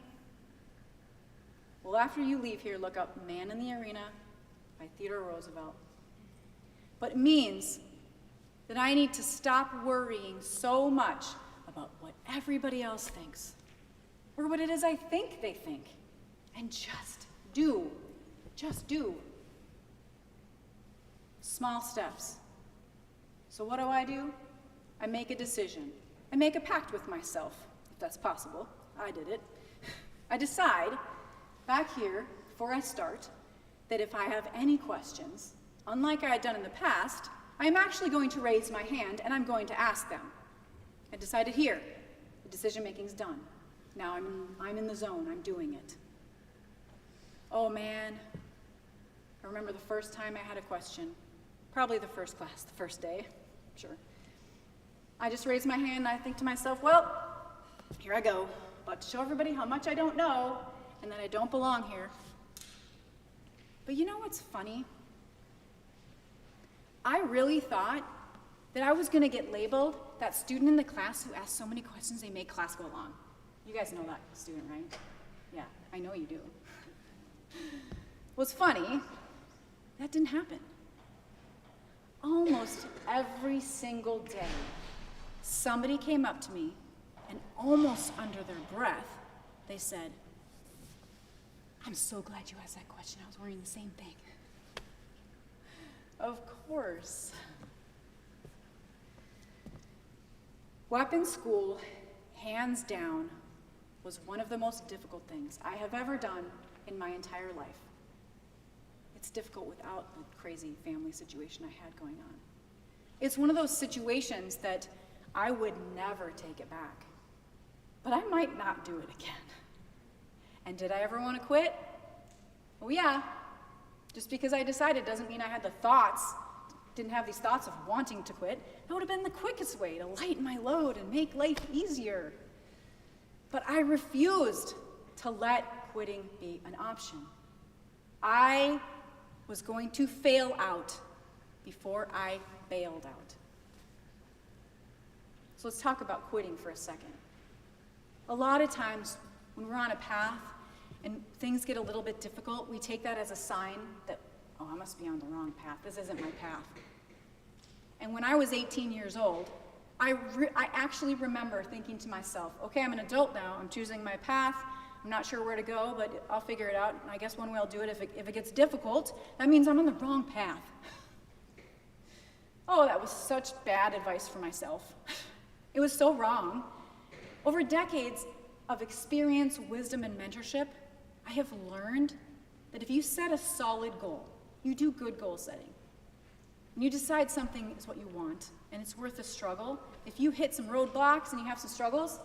Well, after you leave here, look up Man in the Arena by Theodore Roosevelt. But it means that I need to stop worrying so much about what everybody else thinks, or what it is I think they think, and just do. Small steps. So what do? I make a decision. I make a pact with myself, if that's possible. I did it. I decide, back here, before I start, that if I have any questions, unlike I had done in the past, I am actually going to raise my hand and I'm going to ask them. I decided here. The decision-making's done. Now I'm in the zone. I'm doing it. Oh, man. I remember the first time I had a question. Probably the first class, the first day. Sure. I just raise my hand and I think to myself, well, here I go. About to show everybody how much I don't know and that I don't belong here. But you know what's funny? I really thought that I was going to get labeled that student in the class who asked so many questions they made class go long. You guys know that student, right? Yeah, I know you do. What's funny, that didn't happen. Almost every single day, somebody came up to me and almost under their breath, they said, "I'm so glad you asked that question. I was worrying the same thing." Of course. Weapons school, hands down, was one of the most difficult things I have ever done in my entire life. It's difficult without the crazy family situation I had going on. It's one of those situations that I would never take it back. But I might not do it again. And did I ever want to quit? Oh yeah. Just because I decided doesn't mean I had didn't have these thoughts of wanting to quit. That would have been the quickest way to lighten my load and make life easier. But I refused to let quitting be an option. I was going to fail out before I bailed out. So let's talk about quitting for a second. A lot of times when we're on a path and things get a little bit difficult, we take that as a sign that, oh, I must be on the wrong path. This isn't my path. And when I was 18 years old, I actually remember thinking to myself, okay, I'm an adult now, I'm choosing my path, I'm not sure where to go, but I'll figure it out, and I guess one way I'll do it, if it gets difficult, that means I'm on the wrong path. Oh, that was such bad advice for myself. It was so wrong. Over decades of experience, wisdom, and mentorship, I have learned that if you set a solid goal, you do good goal setting, and you decide something is what you want, and it's worth a struggle, if you hit some roadblocks and you have some struggles,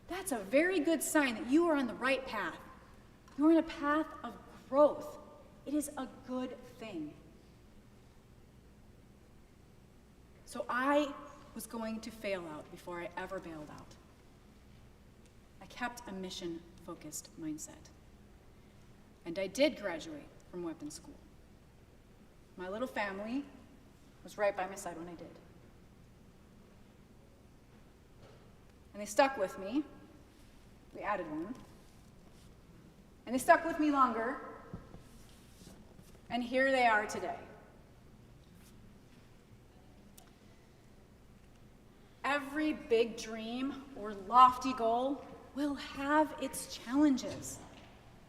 that's a very good sign that you are on the right path. You're on a path of growth. It is a good thing. So I was going to fail out before I ever bailed out. I kept a mission-focused mindset. And I did graduate from weapons school. My little family was right by my side when I did. And they stuck with me. We added one. And they stuck with me longer. And here they are today. Every big dream or lofty goal will have its challenges.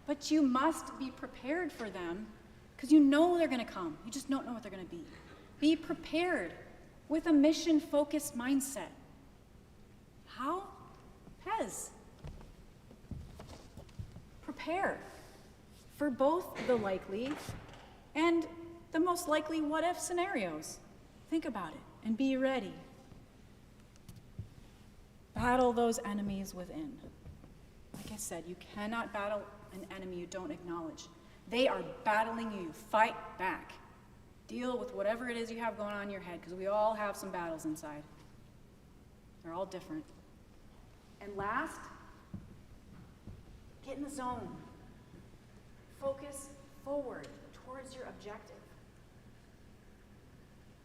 But you must be prepared for them because you know they're going to come. You just don't know what they're going to be. Be prepared with a mission-focused mindset. How? Pez. Prepare for both the likely and the most likely what-if scenarios. Think about it and be ready. Battle those enemies within. Like I said, you cannot battle an enemy you don't acknowledge. They are battling you. Fight back. Deal with whatever it is you have going on in your head, because we all have some battles inside. They're all different. And last, get in the zone. Focus forward towards your objective.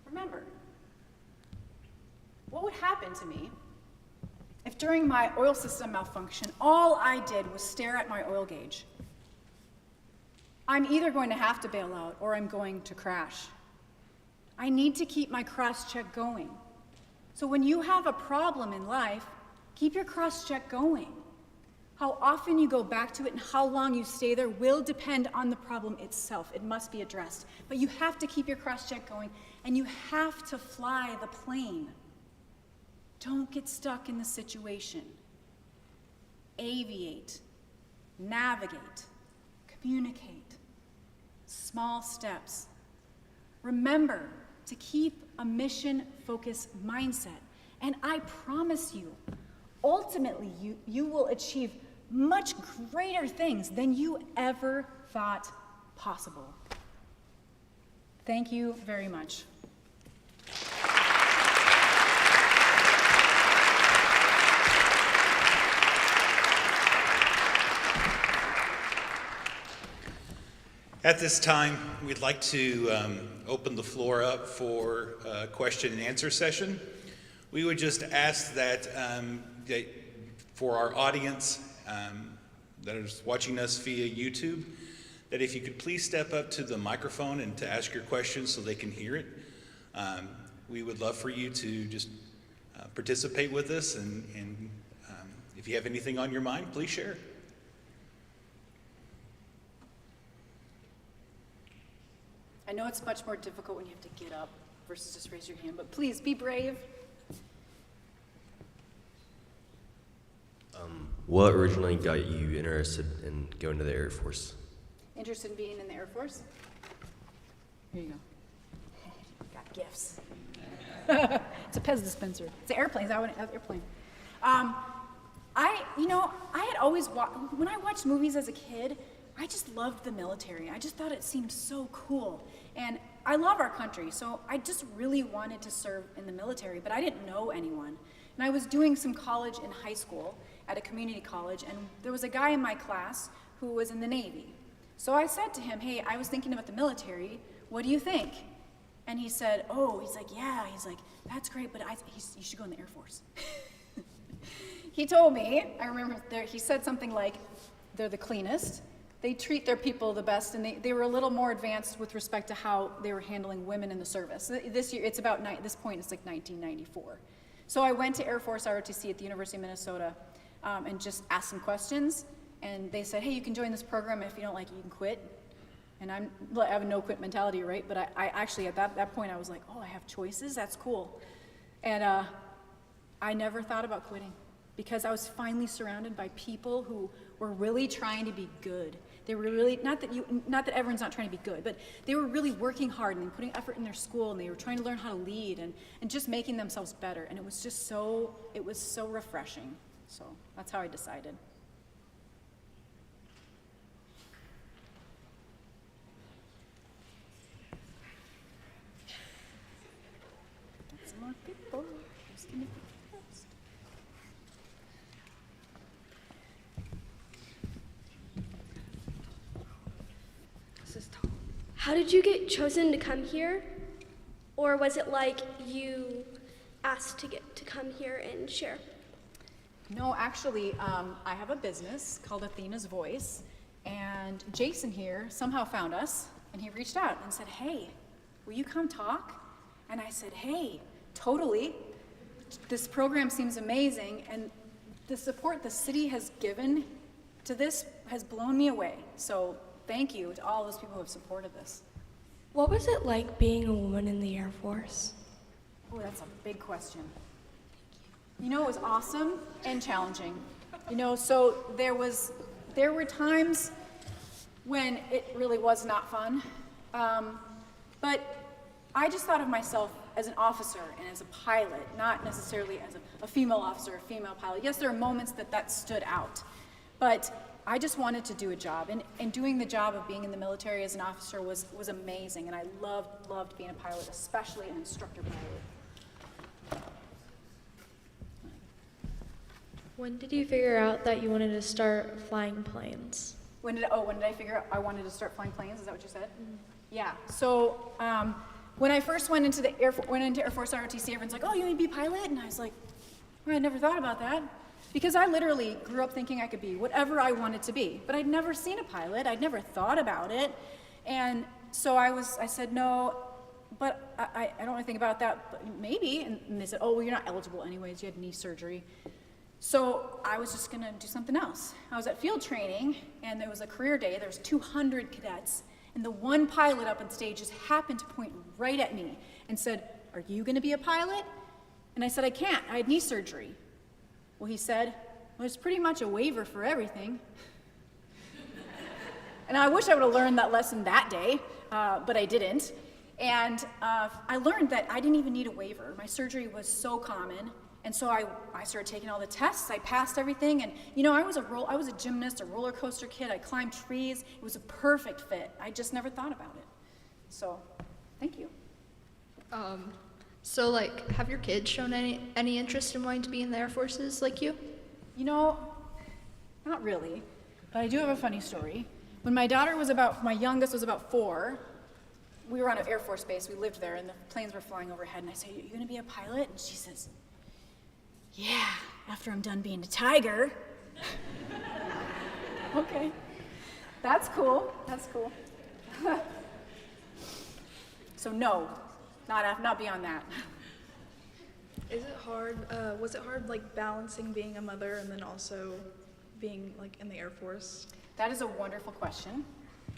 Remember, what would happen to me if during my oil system malfunction, all I did was stare at my oil gauge? I'm either going to have to bail out or I'm going to crash. I need to keep my cross-check going. So when you have a problem in life, keep your cross-check going. How often you go back to it and how long you stay there will depend on the problem itself. It must be addressed. But you have to keep your cross-check going, and you have to fly the plane. Don't get stuck in the situation. Aviate, navigate, communicate. Small steps. Remember to keep a mission-focused mindset. And I promise you, ultimately, you will achieve much greater things than you ever thought possible. Thank you very much. At this time, we'd like to open the floor up for a question and answer session. We would just ask that for our audience that is watching us via YouTube, that if you could please step up to the microphone and to ask your questions so they can hear it. We would love for you to just participate with us, and if you have anything on your mind, please share it. I know it's much more difficult when you have to get up versus just raise your hand, but please be brave. What originally got you interested in going to the Air Force? Interested in being in the Air Force? Here you go. Got gifts. It's a Pez dispenser. It's an airplane. Is that what an airplane? I had always when I watched movies as a kid, I just loved the military. I just thought it seemed so cool. And I love our country, so I just really wanted to serve in the military, but I didn't know anyone. And I was doing some college in high school at a community college, and there was a guy in my class who was in the Navy. So I said to him, hey, I was thinking about the military. What do you think? And he said, oh, he's like, yeah. He's like, that's great, but you should go in the Air Force. He told me, I remember he said something like, they're the cleanest, they treat their people the best, and they were a little more advanced with respect to how they were handling women in the service. This year, it's about, this point, it's like 1994. So I went to Air Force ROTC at the University of Minnesota and just asked some questions, and they said, hey, you can join this program, and if you don't like it, you can quit. And I have a no-quit mentality, right? But I actually, at that point, I was like, oh, I have choices? That's cool. And I never thought about quitting because I was finally surrounded by people who were really trying to be good. They were really, not that everyone's not trying to be good, but they were really working hard and putting effort in their school, and they were trying to learn how to lead and just making themselves better. And it was just so refreshing. So that's how I decided. More people. Who's gonna be first? This is tall. How did you get chosen to come here? Or was it like you asked to get to come here and share? No, actually, I have a business called Athena's Voice, and Jason here somehow found us, and he reached out and said, hey, will you come talk? And I said, hey, totally. This program seems amazing, and the support the city has given to this has blown me away. So thank you to all those people who have supported this. What was it like being a woman in the Air Force? Oh, that's a big question. You know, it was awesome and challenging. You know, so there were times when it really was not fun, but I just thought of myself as an officer and as a pilot, not necessarily as a female officer, a female pilot. Yes, there are moments that stood out, but I just wanted to do a job, and doing the job of being in the military as an officer was amazing, and I loved being a pilot, especially an instructor pilot. When did you figure out that you wanted to start flying planes? When did I figure out I wanted to start flying planes? Is that what you said? Mm-hmm. Yeah. So when I first went into Air Force ROTC, everyone's like, "Oh, you want to be a pilot?" And I was like, well, I never thought about that, because I literally grew up thinking I could be whatever I wanted to be, but I'd never seen a pilot. I'd never thought about it, and so I said no, but I don't really think about that. But maybe, and they said, "Oh, well, you're not eligible anyways. You had knee surgery." So I was just gonna do something else. I was at field training, and there was a career day. There was 200 cadets, and the one pilot up on stage just happened to point right at me and said, "Are you gonna be a pilot?" And I said, "I can't, I had knee surgery." Well, he said, "Well, it's pretty much a waiver for everything." And I wish I would have learned that lesson that day, but I didn't. And I learned that I didn't even need a waiver. My surgery was so common. And so I started taking all the tests. I passed everything, and you know, I was a gymnast, a roller coaster kid. I climbed trees. It was a perfect fit. I just never thought about it. So, thank you. So like, have your kids shown any interest in wanting to be in the Air Forces like you? You know, not really, but I do have a funny story. When my youngest was about 4, we were on an Air Force base. We lived there, and the planes were flying overhead. And I said, "Are you going to be a pilot?" And she says, "Yeah, after I'm done being a tiger." Okay, that's cool. So no, not beyond that. Is it hard? Was it hard, like balancing being a mother and then also being like in the Air Force? That is a wonderful question,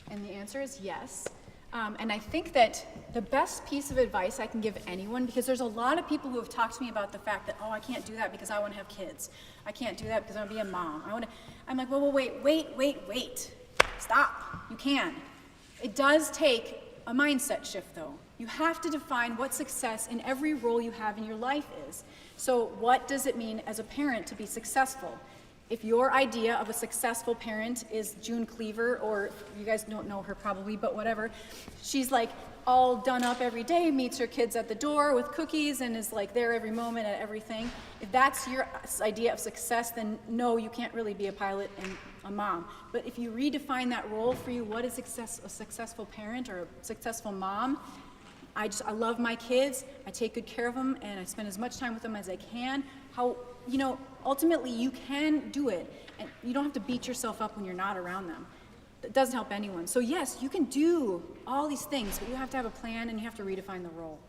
and the answer is yes. And I think that the best piece of advice I can give anyone, because there's a lot of people who have talked to me about the fact that, "Oh, I can't do that because I want to have kids. I can't do that because I want to be a mom. I'm like, well, wait. Stop. You can. It does take a mindset shift, though. You have to define what success in every role you have in your life is. So what does it mean as a parent to be successful? If your idea of a successful parent is June Cleaver, or you guys don't know her probably, but whatever, she's like all done up every day, meets her kids at the door with cookies, and is like there every moment at everything. If that's your idea of success, then no, you can't really be a pilot, and a mom. But if you redefine that role for you, what is a successful parent or a successful mom? I love my kids, I take good care of them, and I spend as much time with them as I can. Ultimately you can do it, and you don't have to beat yourself up when you're not around them. That doesn't help anyone. So yes, you can do all these things, but you have to have a plan and you have to redefine the role.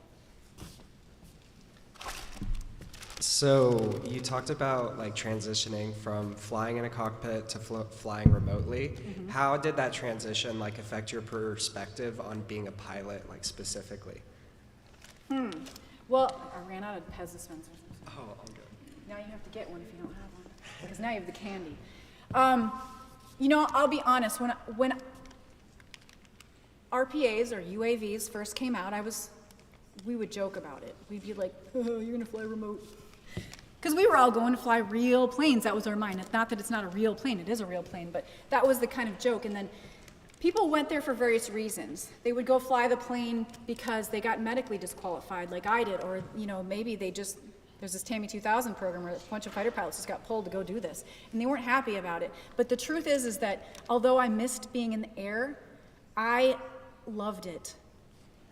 So you talked about like transitioning from flying in a cockpit to flying remotely. Mm-hmm. How did that transition like affect your perspective on being a pilot, like specifically? Well, I ran out of Pez dispensers. Oh, I'm good. Now you have to get one if you don't have one, because now you have the candy. I'll be honest, when RPAs or UAVs first came out, we would joke about it. We'd be like, oh, you're gonna fly remote. Because we were all going to fly real planes. That was our mind. It's not that it's not a real plane, it is a real plane, but that was the kind of joke. And then people went there for various reasons. They would go fly the plane because they got medically disqualified like I did, or maybe there's this Tammy 2000 program where a bunch of fighter pilots just got pulled to go do this, and they weren't happy about it. But the truth is that although I missed being in the air, I loved it.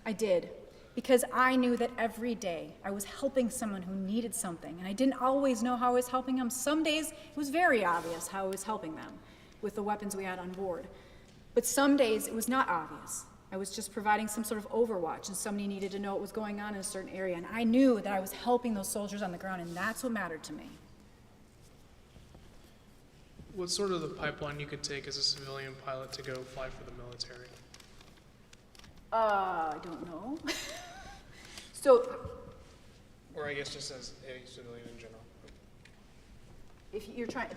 I did. Because I knew that every day I was helping someone who needed something, and I didn't always know how I was helping them. Some days it was very obvious how I was helping them with the weapons we had on board. But some days it was not obvious. I was just providing some sort of overwatch, and somebody needed to know what was going on in a certain area, and I knew that I was helping those soldiers on the ground, and that's what mattered to me. What's sort of the pipeline you could take as a civilian pilot to go fly for the military? I don't know. Or I guess just as a civilian in general. If you're trying,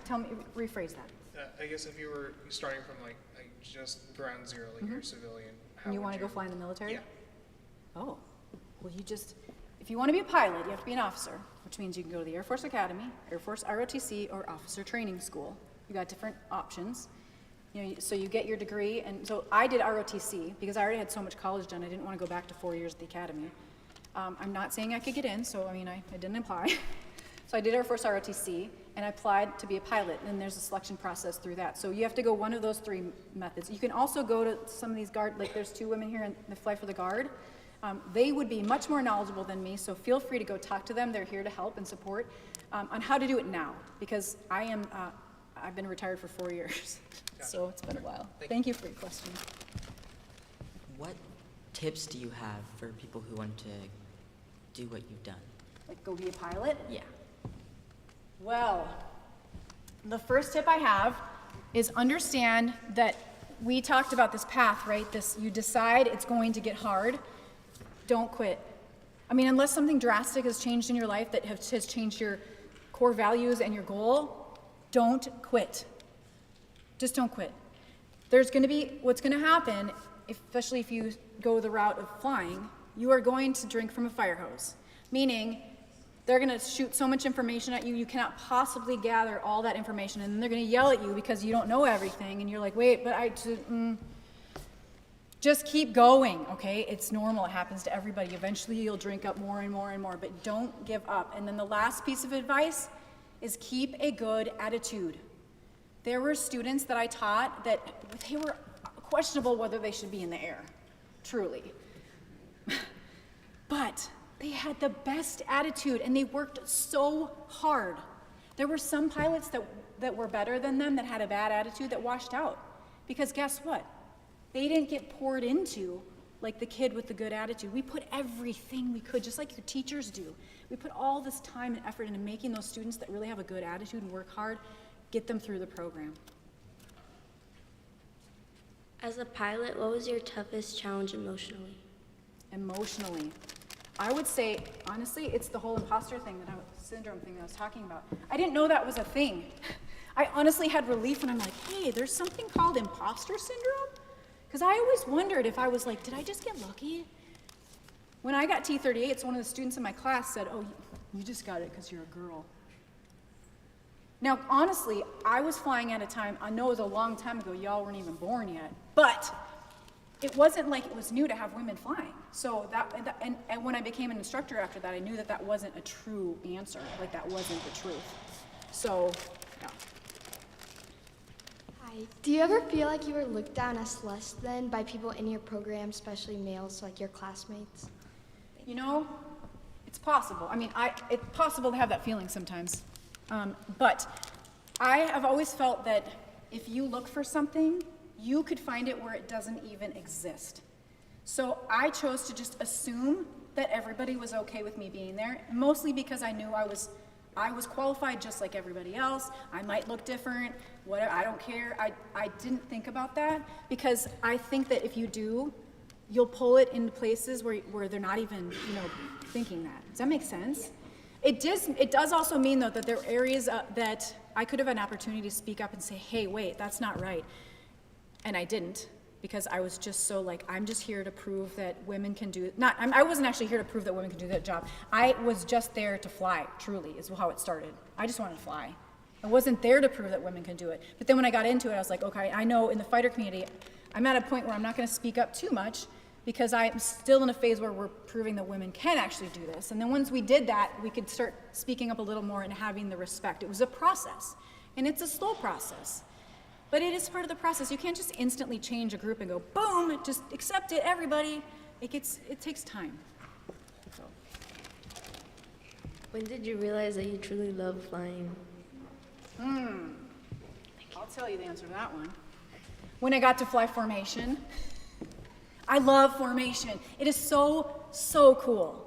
rephrase that. I guess if you were starting from like just ground zero, like you're a civilian. And you want to go fly in the military? Yeah. Oh, well if you want to be a pilot, you have to be an officer, which means you can go to the Air Force Academy, Air Force ROTC, or Officer Training School. You got different options. So you get your degree, and so I did ROTC because I already had so much college done. I didn't want to go back to 4 years at the academy. I'm not saying I could get in, so I didn't apply. So I did Air Force ROTC, and I applied to be a pilot, and there's a selection process through that. So you have to go one of those three methods. You can also go to some of these guard, like there's 2 women here and they fly for the Guard. They would be much more knowledgeable than me, so feel free to go talk to them. They're here to help and support on how to do it now, because I've been retired for 4 years, so it's been a while. Thank you for your question. What tips do you have for people who want to do what you've done? Like go be a pilot? Yeah. Well, the first tip I have is understand that we talked about this path, right? You decide it's going to get hard. Don't quit. Unless something drastic has changed in your life that has changed your core values and your goal, don't quit. Just don't quit. What's going to happen, especially if you go the route of flying, you are going to drink from a fire hose, meaning they're going to shoot so much information at you, you cannot possibly gather all that information, and then they're going to yell at you because you don't know everything, and you're like, wait, but just keep going, okay? It's normal, it happens to everybody. Eventually you'll drink up more and more and more, but don't give up. And then the last piece of advice is keep a good attitude. There were students that I taught that they were questionable whether they should be in the air, truly. But they had the best attitude and they worked so hard. There were some pilots that were better than them that had a bad attitude that washed out. Because guess what? They didn't get poured into like the kid with the good attitude. We put everything we could, just like your teachers do. We put all this time and effort into making those students that really have a good attitude and work hard, get them through the program. As a pilot, what was your toughest challenge emotionally? Emotionally. I would say, honestly, it's the whole imposter syndrome thing that I was talking about. I didn't know that was a thing. I honestly had relief when I'm like, hey, there's something called imposter syndrome? Because I always wondered if I was like, did I just get lucky? When I got T-38s, one of the students in my class said, oh, you just got it because you're a girl. Now, honestly, I was flying at a time, I know it was a long time ago, y'all weren't even born yet, but it wasn't like it was new to have women flying. So and when I became an instructor after that, I knew that that wasn't a true answer, like that wasn't the truth. So, yeah. Hi. Do you ever feel like you were looked down as less than by people in your program, especially males, like your classmates? You know, it's possible. I mean, it's possible to have that feeling sometimes. But I have always felt that if you look for something, you could find it where it doesn't even exist. So I chose to just assume that everybody was okay with me being there, mostly because I knew I was qualified just like everybody else. I might look different, whatever, I don't care. I didn't think about that because I think that if you do, you'll pull it into places where they're not even, thinking that. Does that make sense? It does also mean, though, that there are areas that I could have an opportunity to speak up and say, hey, wait, that's not right. And I didn't, because I was just so like, I'm just here to prove that women can do it. I wasn't actually here to prove that women can do that job. I was just there to fly, truly, is how it started. I just wanted to fly. I wasn't there to prove that women can do it. But then when I got into it, I was like, okay, I know in the fighter community, I'm at a point where I'm not gonna speak up too much because I'm still in a phase where we're proving that women can actually do this. And then once we did that, we could start speaking up a little more and having the respect. It was a process, and it's a slow process. But it is part of the process. You can't just instantly change a group and go, boom, just accept it, everybody. It takes time. So. When did you realize that you truly love flying? I'll tell you the answer to that one. When I got to fly formation. I love formation. It is so, so cool.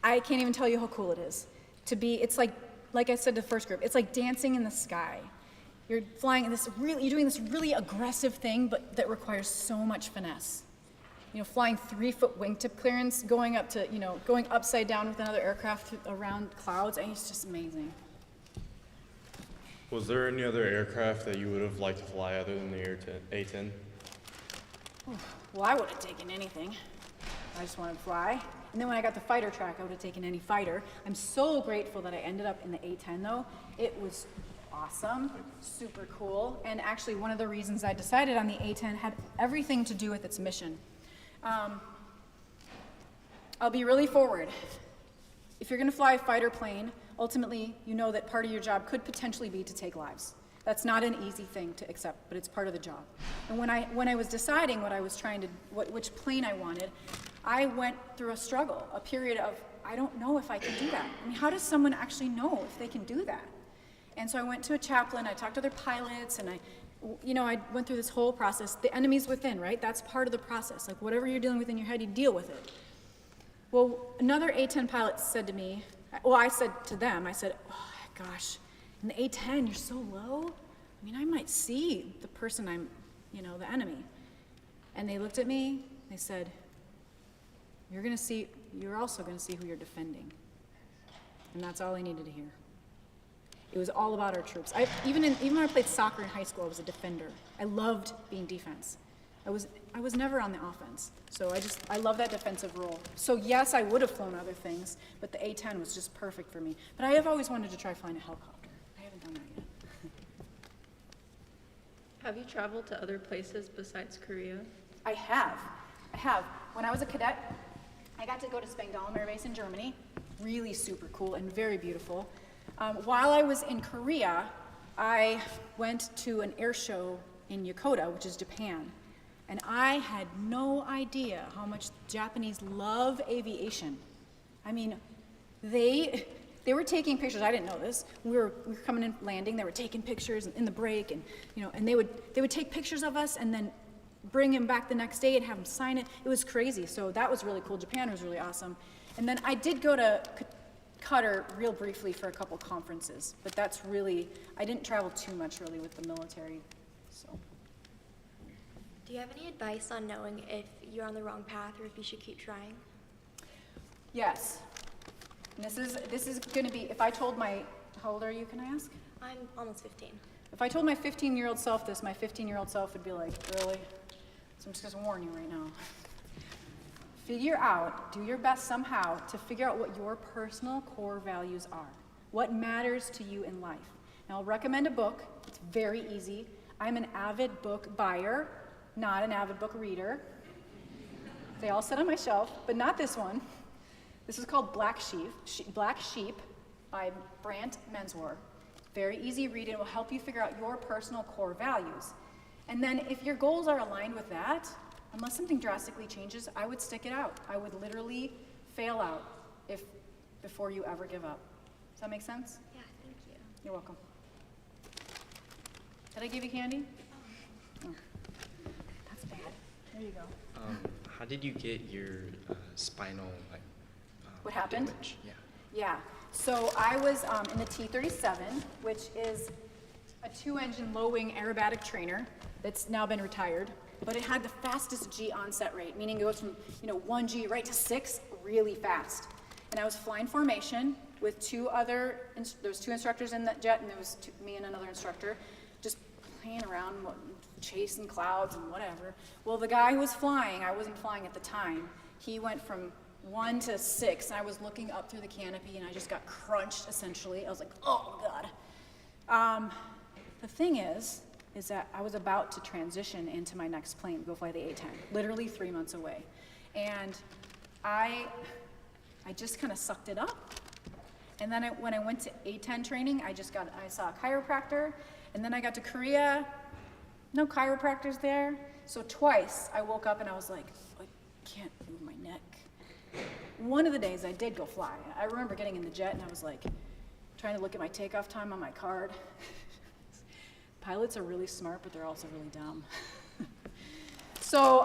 I can't even tell you how cool it is. It's like I said to the first group, it's like dancing in the sky. You're flying you're doing this really aggressive thing, but that requires so much finesse. Flying 3-foot wingtip clearance, going upside down with another aircraft around clouds, and it's just amazing. Was there any other aircraft that you would have liked to fly other than the A-10? Well, I would have taken anything. I just wanted to fly. And then when I got the fighter track, I would have taken any fighter. I'm so grateful that I ended up in the A-10, though. It was awesome, super cool, and actually one of the reasons I decided on the A-10 had everything to do with its mission. I'll be really forward. If you're gonna fly a fighter plane, ultimately you know that part of your job could potentially be to take lives. That's not an easy thing to accept, but it's part of the job. And when I was deciding which plane I wanted, I went through a struggle, a period of, I don't know if I can do that. I mean, how does someone actually know if they can do that? And so I went to a chaplain, I talked to other pilots, and I went through this whole process. The enemy's within, right? That's part of the process. Like whatever you're dealing with in your head, you deal with it. Well, another A-10 pilot said to me, I said to them, oh gosh, in the A-10, you're so low. I mean, I might see the person the enemy. And they looked at me, they said, you're also gonna see who you're defending. And that's all I needed to hear. It was all about our troops. Even when I played soccer in high school, I was a defender. I loved being defense. I was never on the offense. So I love that defensive role. So yes, I would have flown other things, but the A-10 was just perfect for me. But I have always wanted to try flying a helicopter. I haven't done that yet. Have you traveled to other places besides Korea? I have. When I was a cadet, I got to go to Springdale Air Base in Germany. Really super cool and very beautiful. While I was in Korea, I went to an air show in Yokota, which is Japan, and I had no idea how much Japanese love aviation. I mean, they were taking pictures. I didn't know this. We were coming in, landing. They were taking pictures in the break, and and they would take pictures of us and then bring him back the next day and have him sign it. It was crazy. So that was really cool. Japan was really awesome. And then I did go to Qatar real briefly for a couple conferences, but I didn't travel too much really with the military, so. Do you have any advice on knowing if you're on the wrong path or if you should keep trying? Yes. And this is gonna be, if I told how old are you, can I ask? I'm almost 15. If I told my 15-year-old self this, my 15-year-old self would be like, really? So I'm just gonna warn you right now. Do your best somehow to figure out what your personal core values are. What matters to you in life. Now I'll recommend a book. It's very easy. I'm an avid book buyer, not an avid book reader. They all sit on my shelf, but not this one. This is called Black Sheep by Brant Menswar. Very easy read. It will help you figure out your personal core values. And then if your goals are aligned with that, unless something drastically changes, I would stick it out. I would literally fail out before you ever give up. Does that make sense? Yeah, thank you. You're welcome. Did I give you candy? Oh. That's bad. There you go. How did you get your spinal What happened? damage? Yeah. Yeah. So I was in the T-37, which is a 2-engine low-wing aerobatic trainer that's now been retired, but it had the fastest G onset rate, meaning it goes from 1 G right to 6 really fast. And I was flying formation with there was 2 instructors in that jet, and there was me and another instructor, just playing around, chasing clouds and whatever. Well, the guy who was flying, I wasn't flying at the time, he went from 1 to 6, and I was looking up through the canopy, and I just got crunched, essentially. I was like, oh, God. The thing is that I was about to transition into my next plane, go fly the A-10, literally 3 months away. And I just kind of sucked it up. And then when I went to A-10 training, I saw a chiropractor, and then I got to Korea, no chiropractors there. So twice I woke up and I was like, I can't move my neck. One of the days I did go fly. I remember getting in the jet and I was like, trying to look at my takeoff time on my card. Pilots are really smart, but they're also really dumb. So,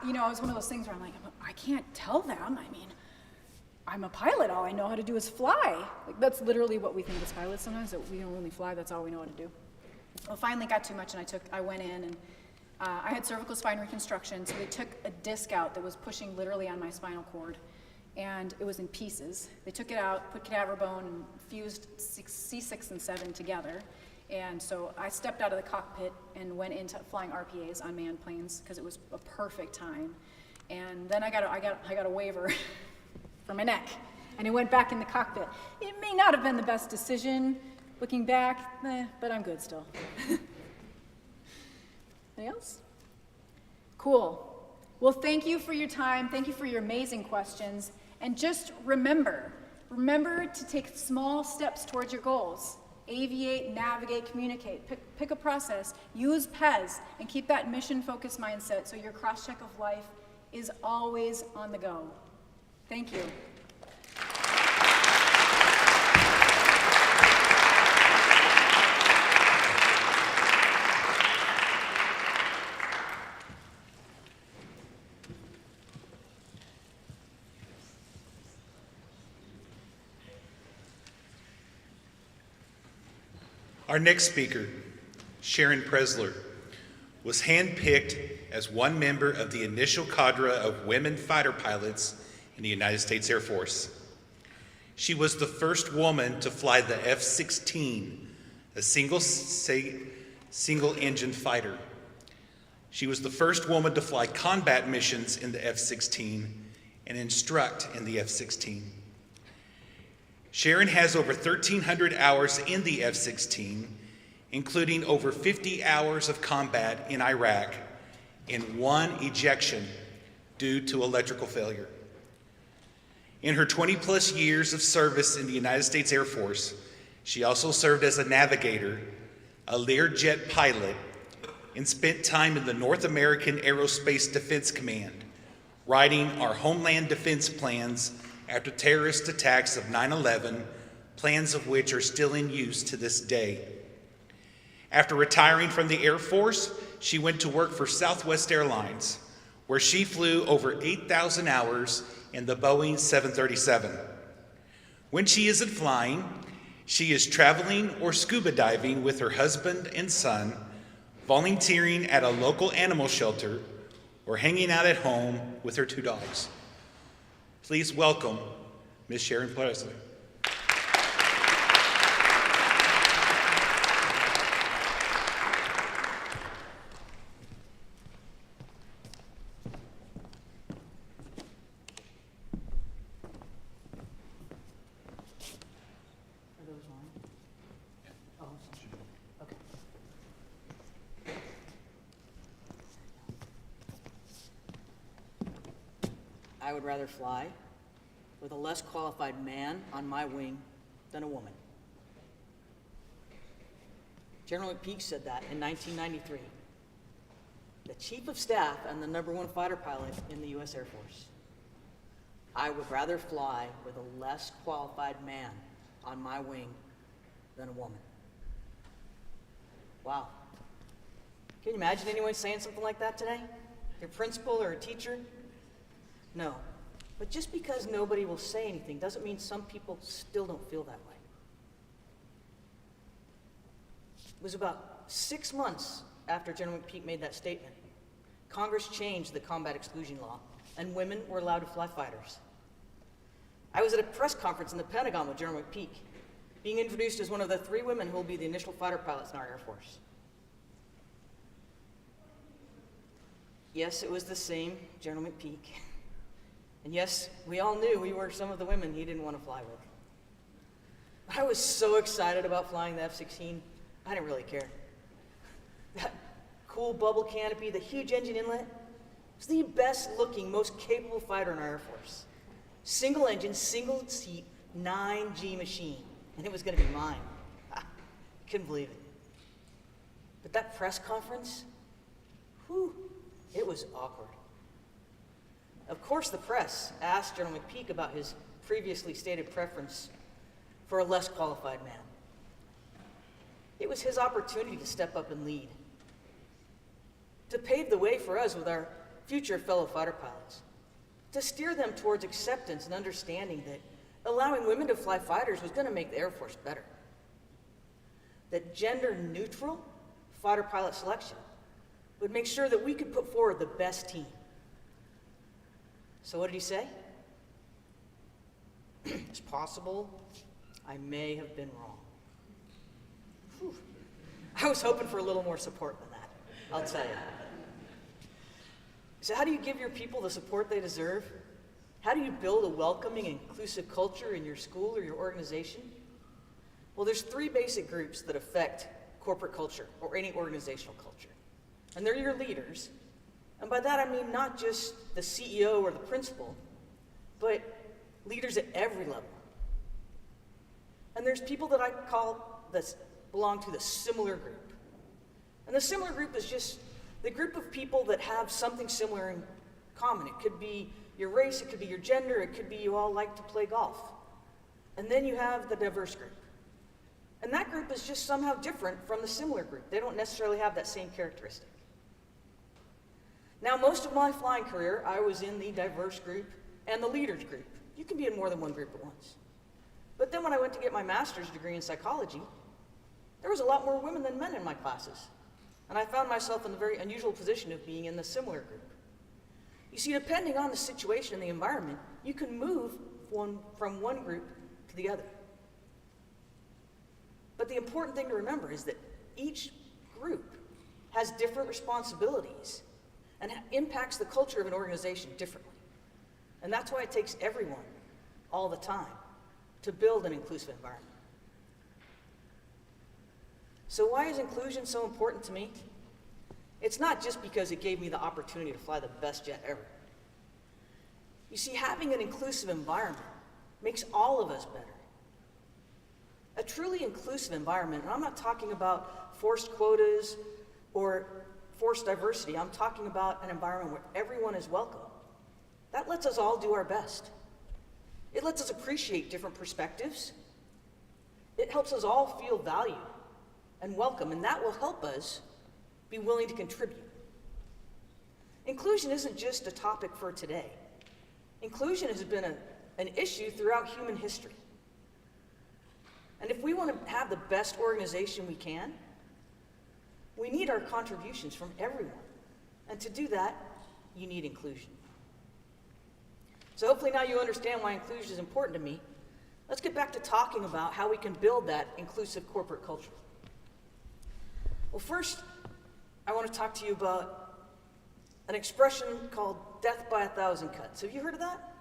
it was one of those things where I'm like, I can't tell them. I mean, I'm a pilot. All I know how to do is fly. Like, that's literally what we think as pilots sometimes, that we don't really fly. That's all we know how to do. Well, finally got too much, and I went in, and I had cervical spine reconstruction, so they took a disc out that was pushing literally on my spinal cord, and it was in pieces. They took it out, put cadaver bone, and fused C6 and 7 together. And so I stepped out of the cockpit and went into flying RPAs on manned planes because it was a perfect time. And then I got a waiver for my neck, and I went back in the cockpit. It may not have been the best decision, looking back, but I'm good still. Anything else? Cool. Well, thank you for your time. Thank you for your amazing questions. And just remember to take small steps towards your goals. Aviate, navigate, communicate. Pick a process. Use PES, and keep that mission-focused mindset so your cross-check of life is always on the go. Thank you. Our next speaker, Sharon Pressler, was handpicked as one member of the initial cadre of women fighter pilots in the United States Air Force. She was the first woman to fly the F-16, a single-engine fighter. She was the first woman to fly combat missions in the F-16 and instruct in the F-16. Sharon has over 1,300 hours in the F-16, including over 50 hours of combat in Iraq and 1 ejection due to electrical failure. In her 20-plus years of service in the United States Air Force, she also served as a navigator, a Learjet pilot, and spent time in the North American Aerospace Defense Command, writing our homeland defense plans after terrorist attacks of 9/11, plans of which are still in use to this day. After retiring from the Air Force, she went to work for Southwest Airlines, where she flew over 8,000 hours in the Boeing 737. When she isn't flying, she is traveling or scuba diving with her husband and son, volunteering at a local animal shelter, or hanging out at home with her 2 dogs. Please welcome Ms. Sharon Pressler. I would rather fly with a less qualified man on my wing than a woman. General McPeak said that in 1993. the Chief of Staff and the #1 fighter pilot in the U.S. Air Force. I would rather fly with a less qualified man on my wing than a woman. Wow. Can you imagine anyone saying something like that today? Your principal or a teacher? No. But just because nobody will say anything doesn't mean some people still don't feel that way. It was about 6 months after General McPeak made that statement. Congress changed the combat exclusion law, and women were allowed to fly fighters. I was at a press conference in the Pentagon with General McPeak, being introduced as one of the 3 women who will be the initial fighter pilots in our Air Force. Yes, it was the same General McPeak. And yes, we all knew we were some of the women he didn't want to fly with. But I was so excited about flying the F-16, I didn't really care. That cool bubble canopy, the huge engine inlet, was the best looking, most capable fighter in our Air Force. Single engine, single seat, 9G machine, and it was going to be mine. Couldn't believe it. But that press conference, whew, it was awkward. Of course, the press asked General McPeak about his previously stated preference for a less qualified man. It was his opportunity to step up and lead, to pave the way for us with our future fellow fighter pilots, to steer them towards acceptance and understanding that allowing women to fly fighters was going to make the Air Force better. That gender-neutral fighter pilot selection would make sure that we could put forward the best team. So what did he say? It's possible I may have been wrong. Whew. I was hoping for a little more support than that, I'll tell you. So how do you give your people the support they deserve? How do you build a welcoming and inclusive culture in your school or your organization? Well, there's 3 basic groups that affect corporate culture or any organizational culture. And they're your leaders. And by that I mean not just the CEO or the principal, but leaders at every level. And there's people that I call that belong to the similar group. And the similar group is just the group of people that have something similar in common. It could be your race, it could be your gender, it could be you all like to play golf. And then you have the diverse group. And that group is just somehow different from the similar group. They don't necessarily have that same characteristic. Now, most of my flying career, I was in the diverse group and the leaders group. You can be in more than one group at once. But then when I went to get my master's degree in psychology, there was a lot more women than men in my classes. And I found myself in the very unusual position of being in the similar group. You see, depending on the situation and the environment, you can move from one group to the other. But the important thing to remember is that each group has different responsibilities and impacts the culture of an organization differently. And that's why it takes everyone, all the time, to build an inclusive environment. So why is inclusion so important to me? It's not just because it gave me the opportunity to fly the best jet ever. You see, having an inclusive environment makes all of us better. A truly inclusive environment, and I'm not talking about forced quotas or forced diversity, I'm talking about an environment where everyone is welcome. That lets us all do our best. It lets us appreciate different perspectives. It helps us all feel valued and welcome, and that will help us be willing to contribute. Inclusion isn't just a topic for today. Inclusion has been an issue throughout human history. And if we want to have the best organization we can, we need our contributions from everyone. And to do that, you need inclusion. So hopefully now you understand why inclusion is important to me. Let's get back to talking about how we can build that inclusive corporate culture. Well, first, I want to talk to you about an expression called death by 1,000 cuts. Have you heard of that?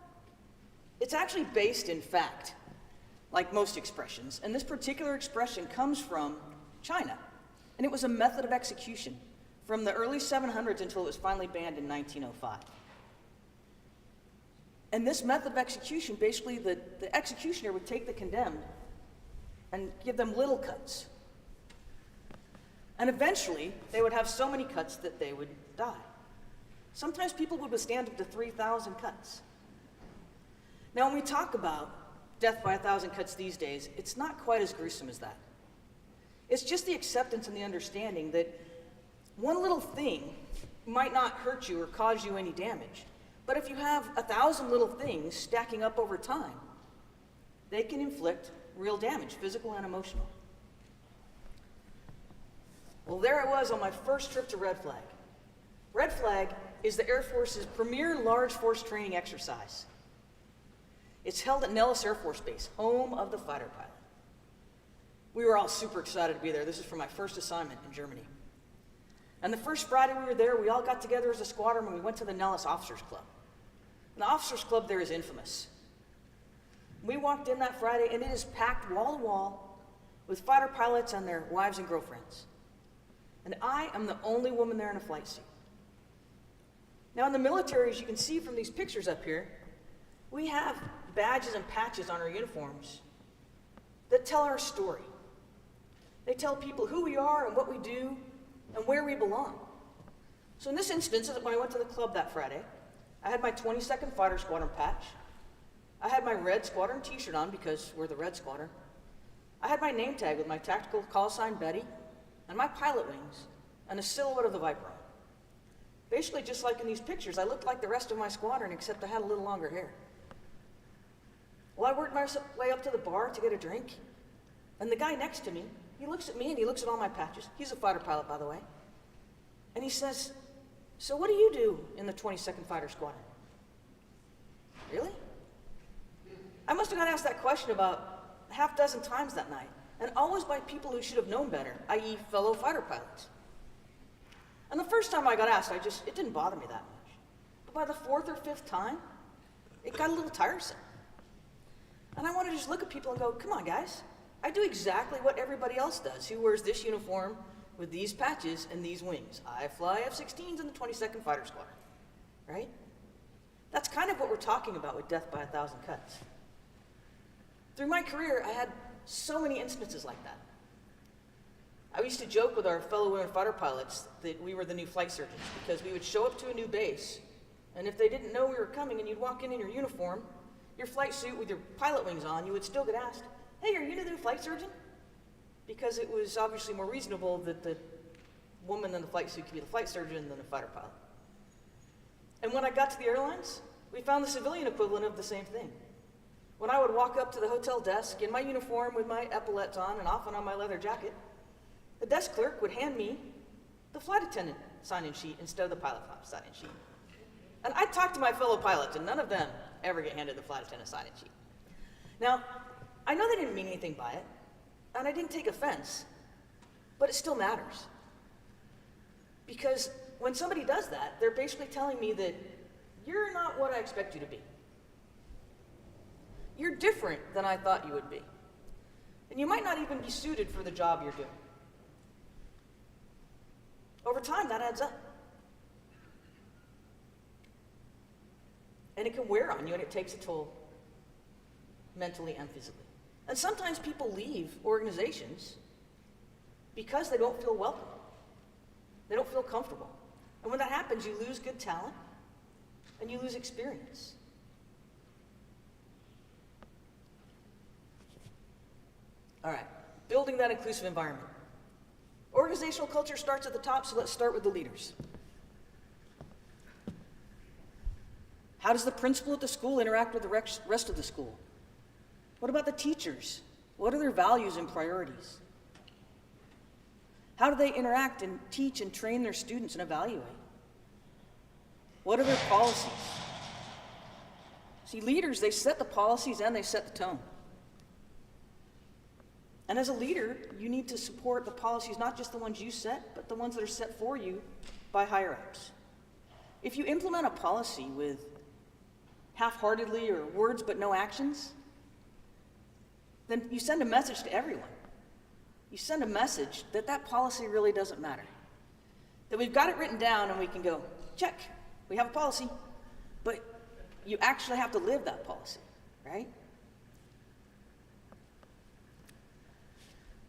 It's actually based in fact, like most expressions, and this particular expression comes from China, and it was a method of execution from the early 700s until it was finally banned in 1905. And this method of execution, basically the executioner would take the condemned and give them little cuts. And eventually, they would have so many cuts that they would die. Sometimes people would withstand up to 3,000 cuts. Now, when we talk about death by 1,000 cuts these days, it's not quite as gruesome as that. It's just the acceptance and the understanding that one little thing might not hurt you or cause you any damage. But if you have 1,000 little things stacking up over time, they can inflict real damage, physical and emotional. Well, there I was on my first trip to Red Flag. Red Flag is the Air Force's premier large force training exercise. It's held at Nellis Air Force Base, home of the fighter pilot. We were all super excited to be there. This is for my first assignment in Germany. And the first Friday we were there, we all got together as a squadron and we went to the Nellis Officers Club. And the Officers Club there is infamous. We walked in that Friday and it is packed wall to wall with fighter pilots and their wives and girlfriends. And I am the only woman there in a flight suit. Now in the military, as you can see from these pictures up here, we have badges and patches on our uniforms that tell our story. They tell people who we are and what we do and where we belong. So in this instance, when I went to the club that Friday, I had my 22nd Fighter Squadron patch. I had my Red Squadron t-shirt on because we're the Red Squadron. I had my name tag with my tactical call sign Betty and my pilot wings and a silhouette of the Viper on. Basically, just like in these pictures, I looked like the rest of my squadron except I had a little longer hair. Well, I worked my way up to the bar to get a drink, and the guy next to me, he looks at me and he looks at all my patches. He's a fighter pilot, by the way. And he says, "So what do you do in the 22nd Fighter Squadron?" Really? I must have got asked that question about a half dozen times that night, and always by people who should have known better, i.e. fellow fighter pilots. And the first time I got asked, it didn't bother me that much. But by the fourth or fifth time, it got a little tiresome. And I wanted to just look at people and go, come on guys, I do exactly what everybody else does who wears this uniform with these patches and these wings. I fly F-16s in the 22nd Fighter Squadron, right? That's kind of what we're talking about with death by 1,000 cuts. Through my career, I had so many instances like that. I used to joke with our fellow women fighter pilots that we were the new flight surgeons because we would show up to a new base, and if they didn't know we were coming and you'd walk in your uniform, your flight suit with your pilot wings on, you would still get asked, "Hey, are you the new flight surgeon?" Because it was obviously more reasonable that the woman in the flight suit could be the flight surgeon than the fighter pilot. And when I got to the airlines, we found the civilian equivalent of the same thing. When I would walk up to the hotel desk in my uniform with my epaulettes on and often on my leather jacket, the desk clerk would hand me the flight attendant sign-in sheet instead of the pilot sign-in sheet. And I talked to my fellow pilots, and none of them ever get handed the flight attendant sign-in sheet. Now, I know they didn't mean anything by it, and I didn't take offense, but it still matters. Because when somebody does that, they're basically telling me that you're not what I expect you to be. You're different than I thought you would be. And you might not even be suited for the job you're doing. Over time, that adds up. And it can wear on you, and it takes a toll mentally and physically. And sometimes people leave organizations because they don't feel welcome. They don't feel comfortable. And when that happens, you lose good talent and you lose experience. All right, building that inclusive environment. Organizational culture starts at the top, so let's start with the leaders. How does the principal at the school interact with the rest of the school? What about the teachers? What are their values and priorities? How do they interact and teach and train their students and evaluate? What are their policies? See, leaders, they set the policies and they set the tone. And as a leader, you need to support the policies, not just the ones you set, but the ones that are set for you by higher-ups. If you implement a policy with half-heartedly or words but no actions, then you send a message to everyone. You send a message that that policy really doesn't matter. That we've got it written down and we can go, check, we have a policy, but you actually have to live that policy, right?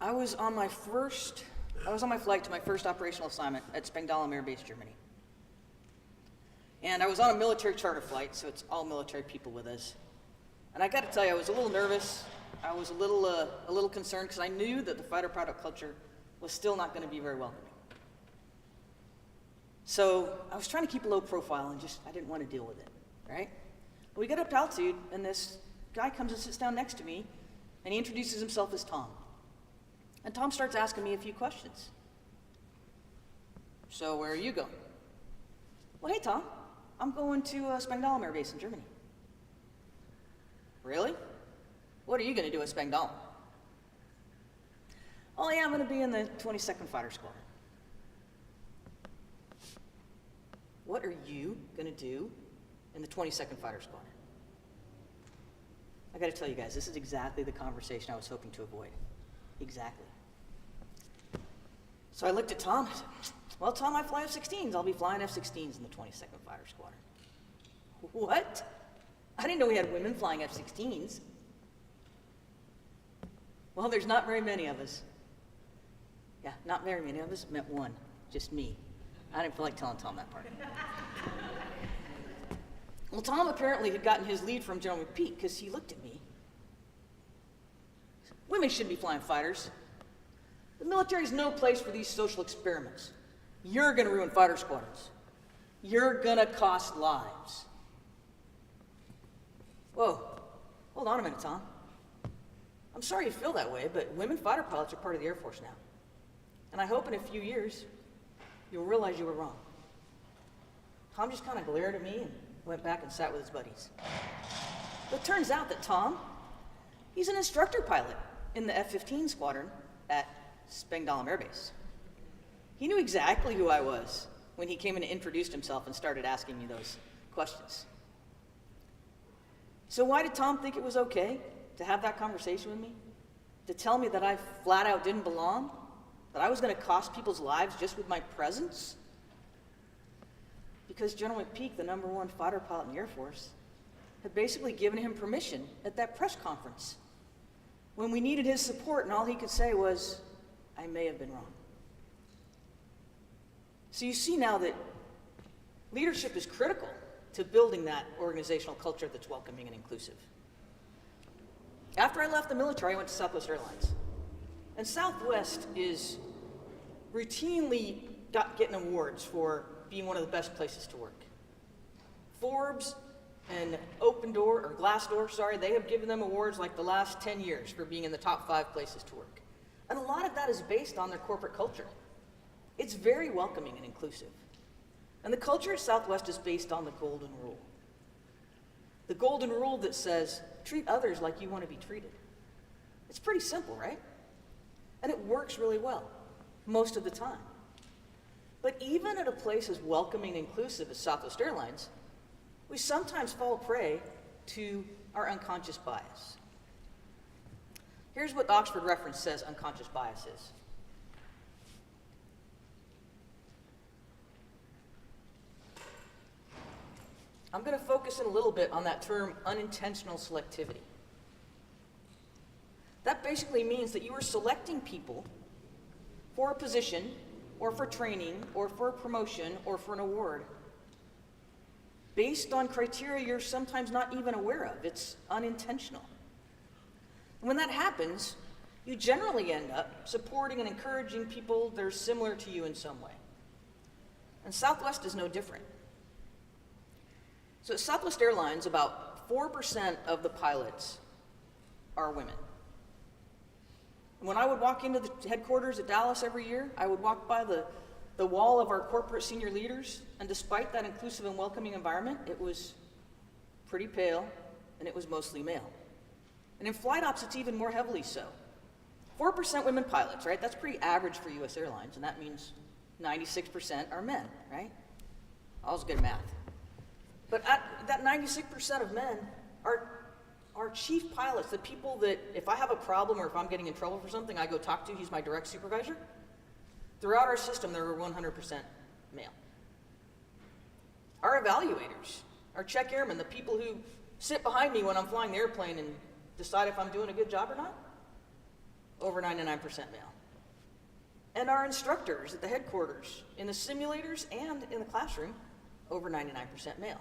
I was on my first I was on my flight to my first operational assignment at Springdale Air Base, Germany. And I was on a military charter flight, so it's all military people with us. And I got to tell you, I was a little nervous. I was a little concerned because I knew that the fighter pilot culture was still not going to be very welcoming. So I was trying to keep a low profile and I didn't want to deal with it, right? We get up to altitude, and this guy comes and sits down next to me, and he introduces himself as Tom. And Tom starts asking me a few questions. So where are you going? Well, hey, Tom, I'm going to Springdale Air Base in Germany. Really? What are you going to do at Springdale? Oh, yeah, I'm going to be in the 22nd Fighter Squadron. What are you going to do in the 22nd Fighter Squadron? I got to tell you guys, this is exactly the conversation I was hoping to avoid. Exactly. So I looked at Tom. I said, well, Tom, I fly F-16s. I'll be flying F-16s in the 22nd Fighter Squadron. What? I didn't know we had women flying F-16s. Well, there's not very many of us. Yeah, not very many of us. Meant one. Just me. I didn't feel like telling Tom that part. Well, Tom apparently had gotten his lead from General McPeak because he looked at me. Women shouldn't be flying fighters. The military's no place for these social experiments. You're going to ruin fighter squadrons. You're going to cost lives. Whoa, hold on a minute, Tom. I'm sorry you feel that way, but women fighter pilots are part of the Air Force now. And I hope in a few years, you'll realize you were wrong. Tom just kind of glared at me and went back and sat with his buddies. But it turns out that Tom, he's an instructor pilot in the F-15 squadron at Springdale Air Base. He knew exactly who I was when he came in and introduced himself and started asking me those questions. So why did Tom think it was okay to have that conversation with me? To tell me that I flat out didn't belong? That I was going to cost people's lives just with my presence? Because General McPeak, the #1 fighter pilot in the Air Force, had basically given him permission at that press conference when we needed his support, and all he could say was, I may have been wrong. So you see now that leadership is critical to building that organizational culture that's welcoming and inclusive. After I left the military, I went to Southwest Airlines. And Southwest is routinely getting awards for being one of the best places to work. Forbes and Glassdoor, they have given them awards like the last 10 years for being in the top 5 places to work. And a lot of that is based on their corporate culture. It's very welcoming and inclusive. And the culture at Southwest is based on the golden rule. The golden rule that says, treat others like you want to be treated. It's pretty simple, right? And it works really well, most of the time. But even at a place as welcoming and inclusive as Southwest Airlines, we sometimes fall prey to our unconscious bias. Here's what the Oxford reference says unconscious bias is. I'm going to focus in a little bit on that term unintentional selectivity. That basically means that you are selecting people for a position, or for training, or for a promotion, or for an award, based on criteria you're sometimes not even aware of. It's unintentional. And when that happens, you generally end up supporting and encouraging people that are similar to you in some way. And Southwest is no different. So at Southwest Airlines, about 4% of the pilots are women. When I would walk into the headquarters at Dallas every year, I would walk by the wall of our corporate senior leaders, and despite that inclusive and welcoming environment, it was pretty pale, and it was mostly male. And in flight ops, it's even more heavily so. 4% women pilots, right? That's pretty average for US Airlines, and that means 96% are men, right? I was good at math. But that 96% of men are chief pilots, the people that if I have a problem or if I'm getting in trouble for something, I go talk to. He's my direct supervisor. Throughout our system, there were 100% male. Our evaluators, our check airmen, the people who sit behind me when I'm flying the airplane and decide if I'm doing a good job or not, over 99% male. And our instructors at the headquarters, in the simulators and in the classroom, over 99% male.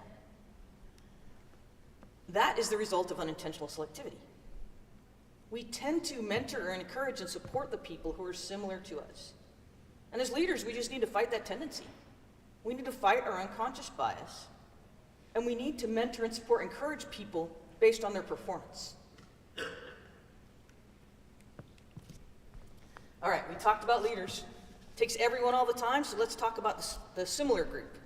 That is the result of unintentional selectivity. We tend to mentor and encourage and support the people who are similar to us. And as leaders, we just need to fight that tendency. We need to fight our unconscious bias, and we need to mentor and support, encourage people based on their performance. All right, we talked about leaders. Takes everyone all the time, so let's talk about the similar group.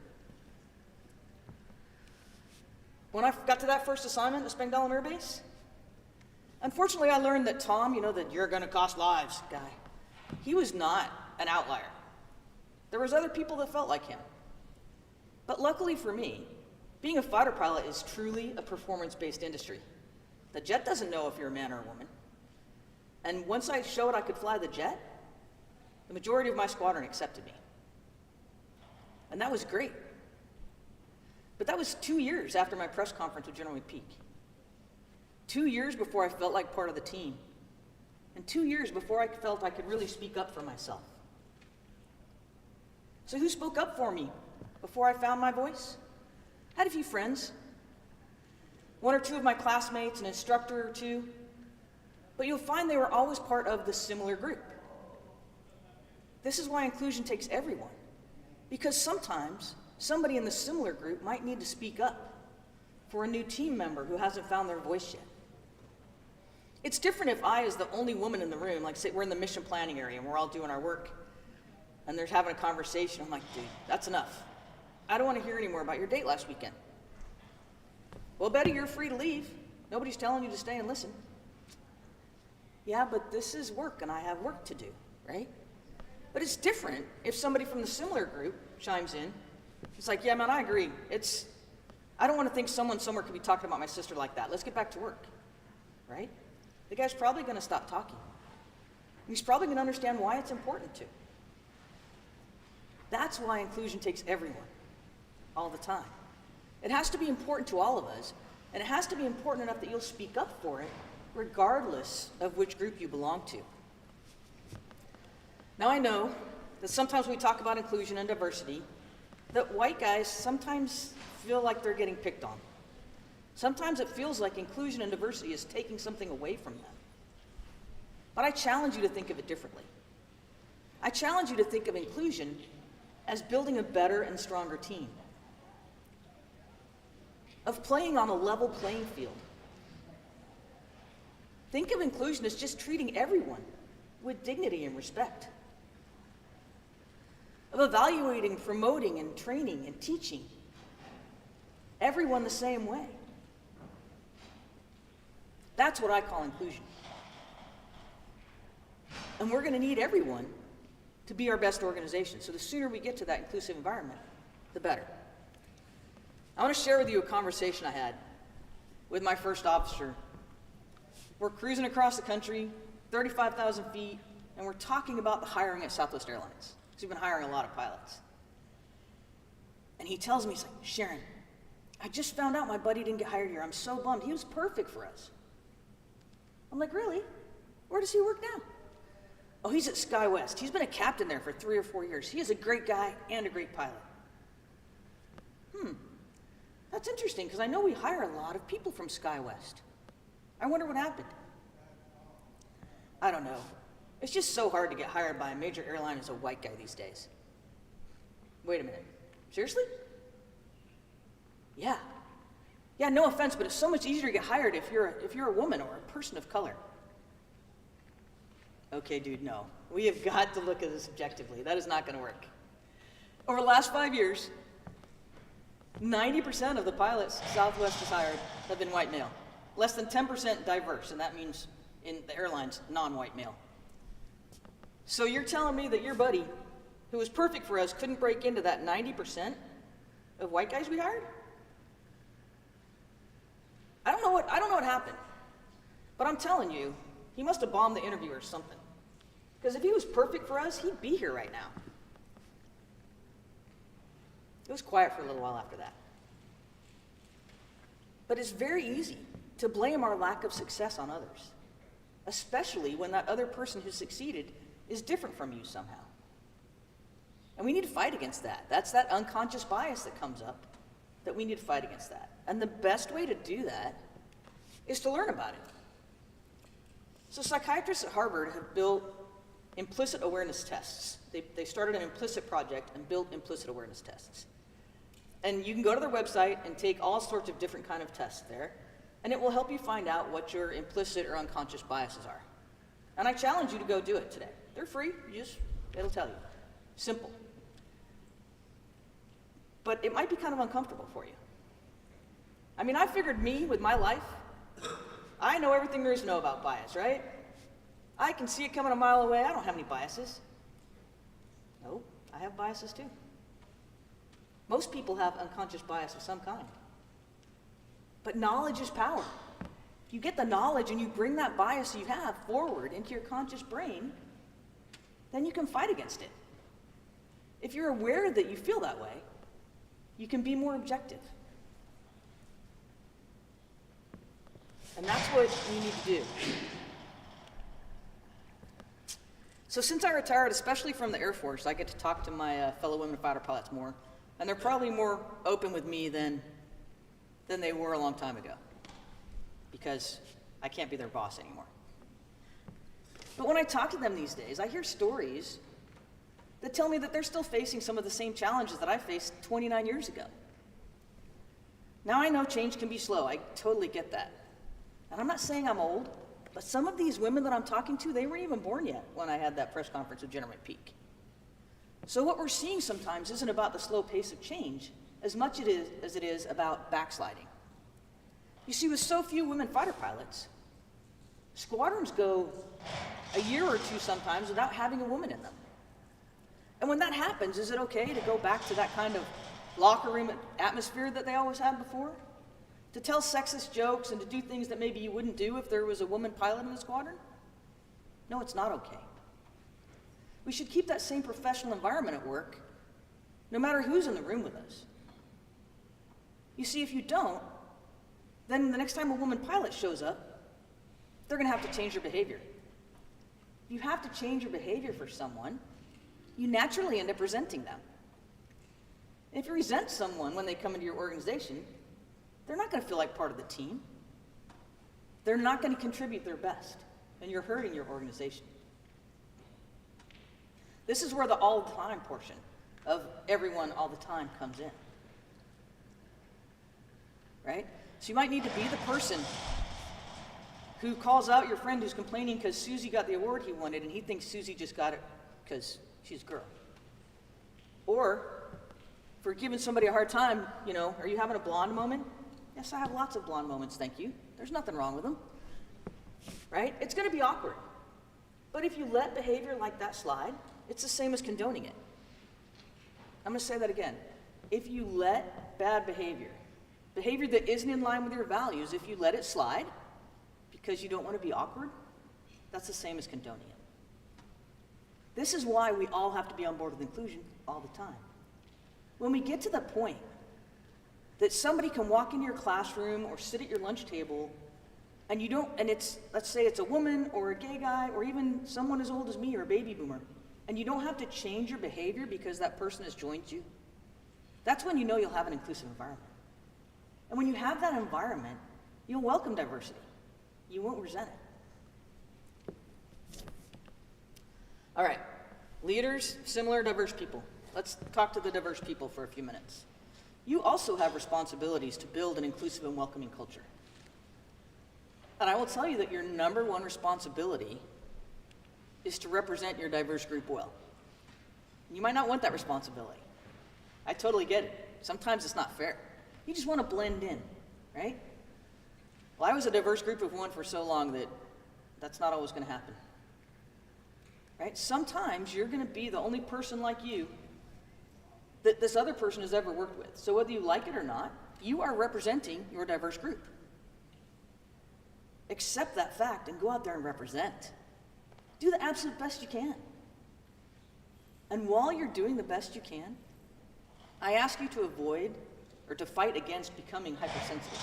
When I got to that first assignment at Springdale Air Base, unfortunately I learned that Tom, you know, that you're gonna cost lives guy, he was not an outlier. There was other people that felt like him. But luckily for me, being a fighter pilot is truly a performance-based industry. The jet doesn't know if you're a man or a woman. And once I showed I could fly the jet, the majority of my squadron accepted me. And that was great. But that was 2 years after my press conference with General McPeak. 2 years before I felt like part of the team. And 2 years before I felt I could really speak up for myself. So who spoke up for me before I found my voice? I had a few friends. One or two of my classmates, an instructor or two. But you'll find they were always part of the similar group. This is why inclusion takes everyone. Because sometimes somebody in the similar group might need to speak up for a new team member who hasn't found their voice yet. It's different if I, as the only woman in the room, like say we're in the mission planning area and we're all doing our work, and they're having a conversation. I'm like, dude, that's enough. I don't want to hear any more about your date last weekend. Well, Betty, you're free to leave. Nobody's telling you to stay and listen. Yeah, but this is work and I have work to do, right? But it's different if somebody from the similar group chimes in. It's like, yeah, man, I agree. I don't want to think someone somewhere could be talking about my sister like that. Let's get back to work, right? The guy's probably going to stop talking. He's probably going to understand why it's important to. That's why inclusion takes everyone, all the time. It has to be important to all of us, and it has to be important enough that you'll speak up for it, regardless of which group you belong to. Now I know that sometimes when we talk about inclusion and diversity, that white guys sometimes feel like they're getting picked on. Sometimes it feels like inclusion and diversity is taking something away from them. But I challenge you to think of it differently. I challenge you to think of inclusion as building a better and stronger team, of playing on a level playing field. Think of inclusion as just treating everyone with dignity and respect, of evaluating, promoting, and training and teaching everyone the same way. That's what I call inclusion. And we're going to need everyone to be our best organization. So the sooner we get to that inclusive environment, the better. I want to share with you a conversation I had with my first officer. We're cruising across the country, 35,000 feet, and we're talking about the hiring at Southwest Airlines. Because we've been hiring a lot of pilots. And he tells me, he's like, Sharon, I just found out my buddy didn't get hired here. I'm so bummed. He was perfect for us. I'm like, really? Where does he work now? Oh, he's at SkyWest. He's been a captain there for 3 or 4 years. He is a great guy and a great pilot. That's interesting, because I know we hire a lot of people from SkyWest. I wonder what happened. I don't know. It's just so hard to get hired by a major airline as a white guy these days. Wait a minute. Seriously? Yeah. Yeah, no offense, but it's so much easier to get hired if you're a woman or a person of color. Okay, dude, no. We have got to look at this objectively. That is not going to work. Over the last 5 years, 90% of the pilots Southwest has hired have been white male. Less than 10% diverse, and that means in the airlines, non-white male. So you're telling me that your buddy, who was perfect for us, couldn't break into that 90% of white guys we hired? I don't know what happened. But I'm telling you, he must have bombed the interview or something. Because if he was perfect for us, he'd be here right now. It was quiet for a little while after that. But it's very easy to blame our lack of success on others, especially when that other person who succeeded is different from you somehow. And we need to fight against that. That's that unconscious bias that comes up, that we need to fight against that. And the best way to do that is to learn about it. So psychiatrists at Harvard have built implicit awareness tests. They started an implicit project and built implicit awareness tests. And you can go to their website and take all sorts of different kind of tests there, and it will help you find out what your implicit or unconscious biases are. And I challenge you to go do it today. They're free, it'll tell you. Simple. But it might be kind of uncomfortable for you. I mean, I figured me, with my life, I know everything there is to know about bias, right? I can see it coming a mile away. I don't have any biases. No, I have biases too. Most people have unconscious bias of some kind. But knowledge is power. If you get the knowledge and you bring that bias you have forward into your conscious brain, then you can fight against it. If you're aware that you feel that way, you can be more objective. And that's what you need to do. So since I retired, especially from the Air Force, I get to talk to my fellow women fighter pilots more, and they're probably more open with me than they were a long time ago, because I can't be their boss anymore. But when I talk to them these days, I hear stories that tell me that they're still facing some of the same challenges that I faced 29 years ago. Now I know change can be slow, I totally get that. And I'm not saying I'm old, but some of these women that I'm talking to, they weren't even born yet when I had that press conference with General McPeak. So what we're seeing sometimes isn't about the slow pace of change as much as it is about backsliding. You see, with so few women fighter pilots, squadrons go a year or two sometimes without having a woman in them. And when that happens, is it okay to go back to that kind of locker room atmosphere that they always had before? To tell sexist jokes and to do things that maybe you wouldn't do if there was a woman pilot in the squadron? No, it's not okay. We should keep that same professional environment at work, no matter who's in the room with us. You see, if you don't, then the next time a woman pilot shows up, they're going to have to change their behavior. You have to change your behavior for someone. You naturally end up resenting them. If you resent someone when they come into your organization, they're not going to feel like part of the team. They're not going to contribute their best, and you're hurting your organization. This is where the all the time portion of everyone all the time comes in. Right? So you might need to be the person who calls out your friend who's complaining because Susie got the award he wanted and he thinks Susie just got it because she's a girl. Or, for giving somebody a hard time, are you having a blonde moment? Yes, I have lots of blonde moments, thank you. There's nothing wrong with them. Right? It's going to be awkward. But if you let behavior like that slide, it's the same as condoning it. I'm going to say that again. If you let bad behavior that isn't in line with your values, if you let it slide because you don't want to be awkward, that's the same as condoning it. This is why we all have to be on board with inclusion all the time. When we get to the point that somebody can walk into your classroom or sit at your lunch table and let's say it's a woman or a gay guy or even someone as old as me or a baby boomer, and you don't have to change your behavior because that person has joined you, that's when you know you'll have an inclusive environment. And when you have that environment, you'll welcome diversity. You won't resent it. All right, leaders, similar diverse people. Let's talk to the diverse people for a few minutes. You also have responsibilities to build an inclusive and welcoming culture. And I will tell you that your number one responsibility is to represent your diverse group well. You might not want that responsibility. I totally get it. Sometimes it's not fair. You just want to blend in, right? Well, I was a diverse group of one for so long that that's not always going to happen. Right? Sometimes you're going to be the only person like you that this other person has ever worked with. So whether you like it or not, you are representing your diverse group. Accept that fact and go out there and represent. Do the absolute best you can. And while you're doing the best you can, I ask you to avoid or to fight against becoming hypersensitive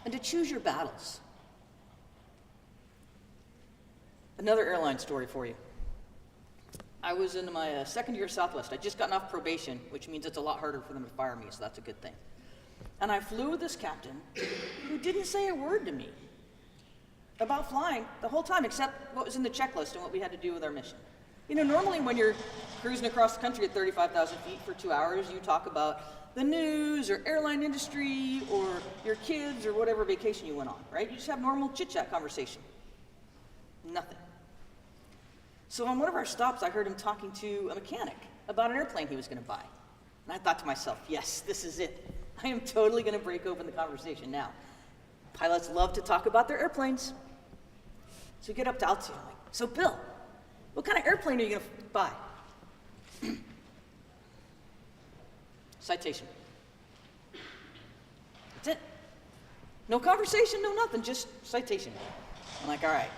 and to choose your battles. Another airline story for you. I was in my second year Southwest. I'd just gotten off probation, which means it's a lot harder for them to fire me, so that's a good thing. And I flew with this captain who didn't say a word to me about flying the whole time, except what was in the checklist and what we had to do with our mission. You know, normally when you're cruising across the country at 35,000 feet for 2 hours, you talk about the news or airline industry or your kids or whatever vacation you went on, right? You just have normal chit-chat conversation. Nothing. So on one of our stops, I heard him talking to a mechanic about an airplane he was going to buy. And I thought to myself, yes, this is it. I am totally going to break open the conversation now. Pilots love to talk about their airplanes. So we get up to altitude. I'm like, so Bill, what kind of airplane are you going to buy? Citation. That's it. No conversation, no nothing, just citation. I'm like, all right,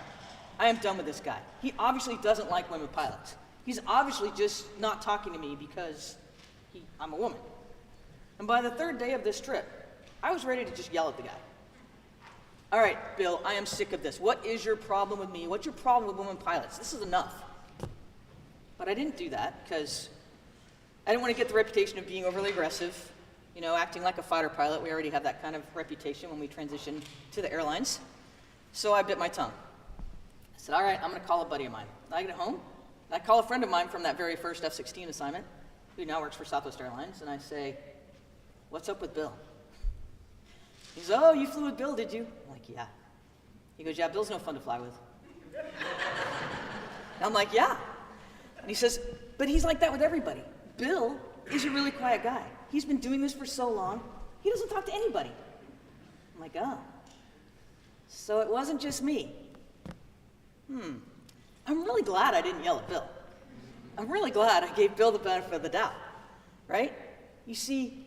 I am done with this guy. He obviously doesn't like women pilots. He's obviously just not talking to me because I'm a woman. And by the third day of this trip, I was ready to just yell at the guy. All right, Bill, I am sick of this. What is your problem with me? What's your problem with women pilots? This is enough. But I didn't do that because I didn't want to get the reputation of being overly aggressive, you know, acting like a fighter pilot. We already have that kind of reputation when we transitioned to the airlines. So I bit my tongue. I said, all right, I'm going to call a buddy of mine. I get home, and I call a friend of mine from that very first F-16 assignment, who now works for Southwest Airlines, and I say, what's up with Bill? He goes, oh, you flew with Bill, did you? I'm like, yeah. He goes, yeah, Bill's no fun to fly with. And I'm like, yeah. And he says, but he's like that with everybody. Bill is a really quiet guy. He's been doing this for so long, he doesn't talk to anybody. I'm like, oh. So it wasn't just me. I'm really glad I didn't yell at Bill. I'm really glad I gave Bill the benefit of the doubt, right? You see,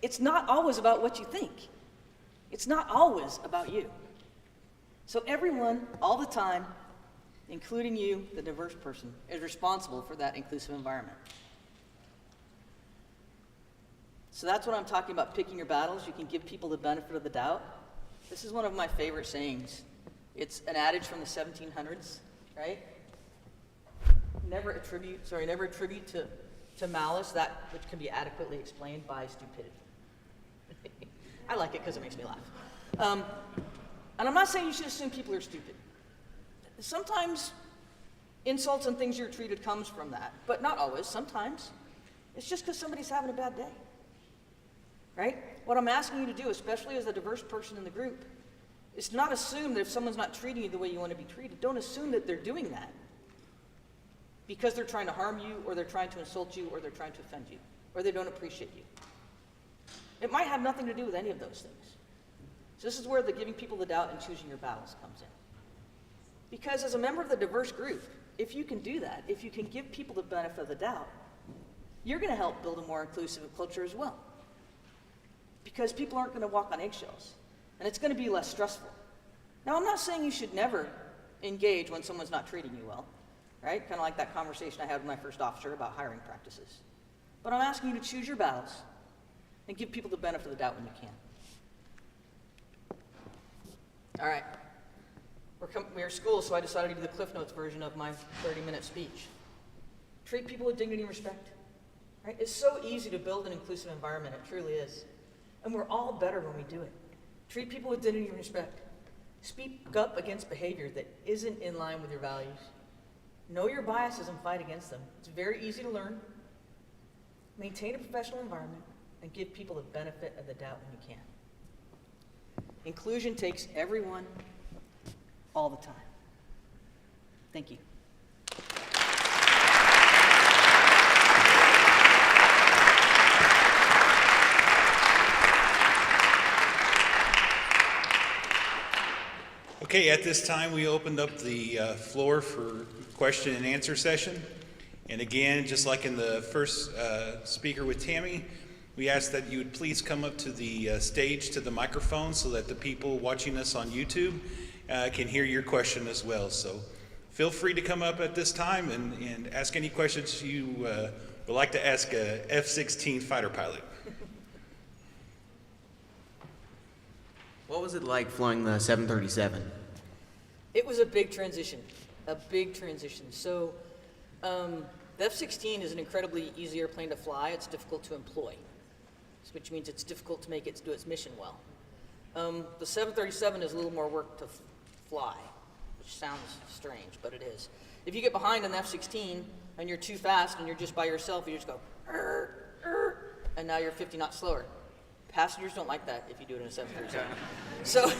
it's not always about what you think. It's not always about you. So everyone, all the time, including you, the diverse person, is responsible for that inclusive environment. So that's what I'm talking about, picking your battles. You can give people the benefit of the doubt. This is one of my favorite sayings. It's an adage from the 1700s, right? Never attribute to malice that which can be adequately explained by stupidity. I like it because it makes me laugh. And I'm not saying you should assume people are stupid. Sometimes insults and things you're treated comes from that, but not always. Sometimes it's just because somebody's having a bad day, right? What I'm asking you to do, especially as a diverse person in the group, is not assume that if someone's not treating you the way you want to be treated, don't assume that they're doing that because they're trying to harm you, or they're trying to insult you, or they're trying to offend you, or they don't appreciate you. It might have nothing to do with any of those things. So this is where the giving people the doubt and choosing your battles comes in. Because as a member of the diverse group, if you can do that, if you can give people the benefit of the doubt, you're going to help build a more inclusive culture as well. Because people aren't going to walk on eggshells, and it's going to be less stressful. Now, I'm not saying you should never engage when someone's not treating you well, right? Kind of like that conversation I had with my first officer about hiring practices. But I'm asking you to choose your battles and give people the benefit of the doubt when you can. All right. We're at school, so I decided to do the Cliff Notes version of my 30-minute speech. Treat people with dignity and respect. Right? It's so easy to build an inclusive environment. It truly is. And we're all better when we do it. Treat people with dignity and respect. Speak up against behavior that isn't in line with your values. Know your biases and fight against them. It's very easy to learn. Maintain a professional environment and give people the benefit of the doubt when you can. Inclusion takes everyone, all the time. Thank you. Okay, at this time, we opened up the floor for question and answer session. And again, just like in the first speaker with Tammy, we ask that you would please come up to the stage, to the microphone, so that the people watching us on YouTube can hear your question as well. So feel free to come up at this time and ask any questions you would like to ask a F-16 fighter pilot. What was it like flying the 737? It was a big transition, So The F-16 is an incredibly easy airplane to fly. It's difficult to employ, which means it's difficult to make it do its mission well. The 737 is a little more work to fly, which sounds strange, but it is. If you get behind an F-16 and you're too fast and you're just by yourself, you just go, and now you're 50 knots slower. Passengers don't like that if you do it in a 737. So,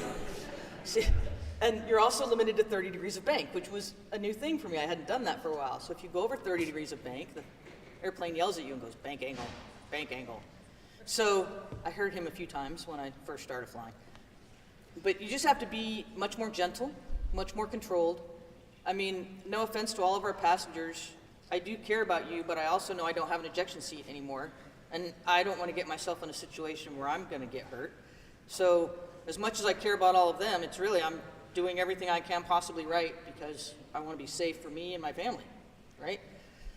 and you're also limited to 30 degrees of bank, which was a new thing for me. I hadn't done that for a while. So if you go over 30 degrees of bank, the airplane yells at you and goes, bank angle, bank angle. So I heard him a few times when I first started flying. But you just have to be much more gentle, much more controlled. I mean, no offense to all of our passengers. I do care about you, but I also know I don't have an ejection seat anymore. And I don't want to get myself in a situation where I'm going to get hurt. So as much as I care about all of them, it's really, I'm doing everything I can possibly right because I want to be safe for me and my family, right?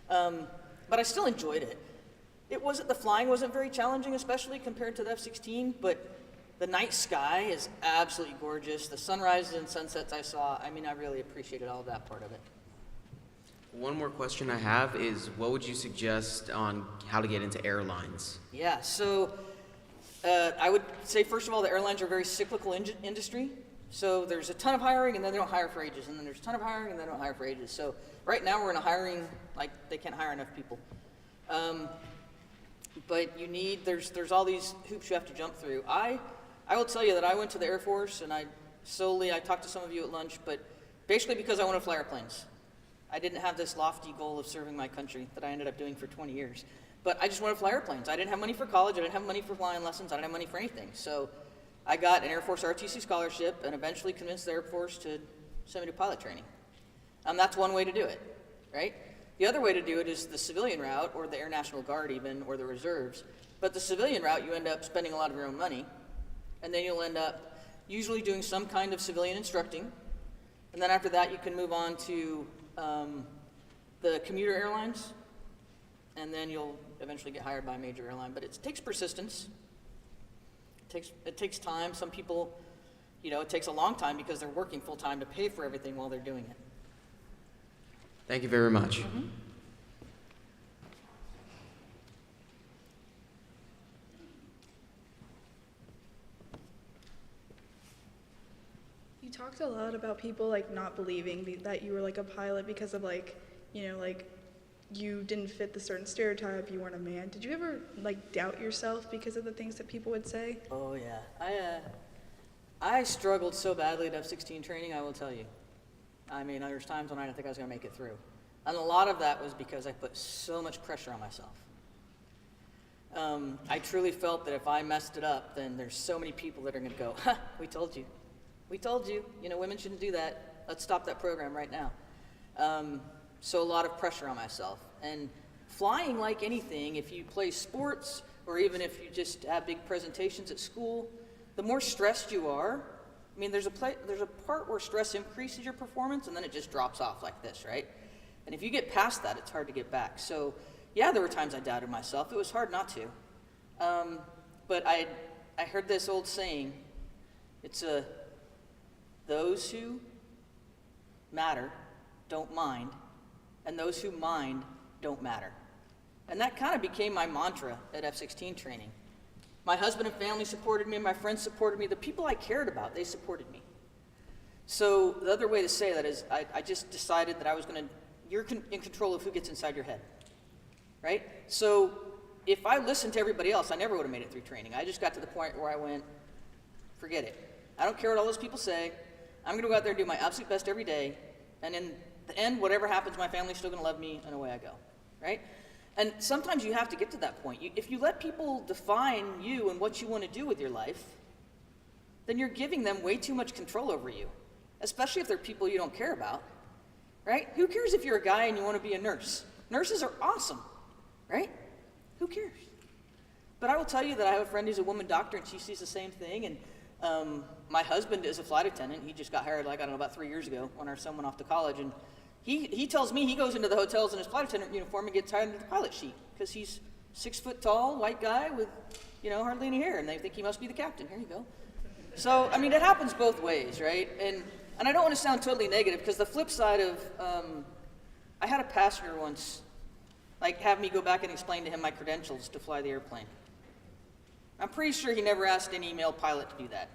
But I still enjoyed it. The flying wasn't very challenging, especially compared to the F-16, but the night sky is absolutely gorgeous. The sunrises and sunsets I saw, I mean, I really appreciated all of that part of it. One more question I have is, what would you suggest on how to get into airlines? Yeah, so I would say, first of all, the airlines are a very cyclical industry. So there's a ton of hiring, and then they don't hire for ages. And then there's a ton of hiring, and they don't hire for ages. So right now we're in a hiring, like, they can't hire enough people. But there's all these hoops you have to jump through. I will tell you that I went to the Air Force, and I talked to some of you at lunch, but basically because I want to fly airplanes. I didn't have this lofty goal of serving my country that I ended up doing for 20 years. But I just want to fly airplanes. I didn't have money for college. I didn't have money for flying lessons. I didn't have money for anything. So I got an Air Force RTC scholarship and eventually convinced the Air Force to send me to pilot training. That's one way to do it, right? The other way to do it is the civilian route, or the Air National Guard even, or the reserves. But the civilian route, you end up spending a lot of your own money, and then you'll end up usually doing some kind of civilian instructing. And then after that, you can move on to the commuter airlines, and then you'll eventually get hired by a major airline. But it takes persistence. It takes time. Some people, it takes a long time because they're working full time to pay for everything while they're doing it. Thank you very much. Mm-hmm. You talked a lot about people like not believing that you were like a pilot because of like you didn't fit the certain stereotype, you weren't a man. Did you ever like doubt yourself because of the things that people would say? Oh yeah, I struggled so badly at F-16 training, I will tell you. I mean, there's times when I didn't think I was going to make it through. And a lot of that was because I put so much pressure on myself. I truly felt that if I messed it up, then there's so many people that are going to go, ha, we told you. We told you, women shouldn't do that. Let's stop that program right now. So a lot of pressure on myself. And flying, like anything, if you play sports or even if you just have big presentations at school, the more stressed you are, I mean, there's a part where stress increases your performance and then it just drops off like this, right? And if you get past that, it's hard to get back. So yeah, there were times I doubted myself. It was hard not to. But I heard this old saying. It's those who matter don't mind, and those who mind don't matter. And that kind of became my mantra at F-16 training. My husband and family supported me, my friends supported me, the people I cared about, they supported me. So the other way to say that is I just decided that you're in control of who gets inside your head, right? So if I listened to everybody else, I never would have made it through training. I just got to the point where I went, forget it. I don't care what all those people say. I'm going to go out there and do my absolute best every day. And in the end, whatever happens, my family's still going to love me, and away I go, right? And sometimes you have to get to that point. If you let people define you and what you want to do with your life, then you're giving them way too much control over you, especially if they're people you don't care about, right? Who cares if you're a guy and you want to be a nurse? Nurses are awesome, right? Who cares? But I will tell you that I have a friend who's a woman doctor, and she sees the same thing. And my husband is a flight attendant. He just got hired, about 3 years ago when our son went off to college. And he tells me he goes into the hotels in his flight attendant uniform and gets hired into the pilot sheet because he's 6 foot tall, white guy with, hardly any hair, and they think he must be the captain. Here you go. So, I mean, it happens both ways, right? And I don't want to sound totally negative because the flip side of I had a passenger once, like, have me go back and explain to him my credentials to fly the airplane. I'm pretty sure he never asked any male pilot to do that.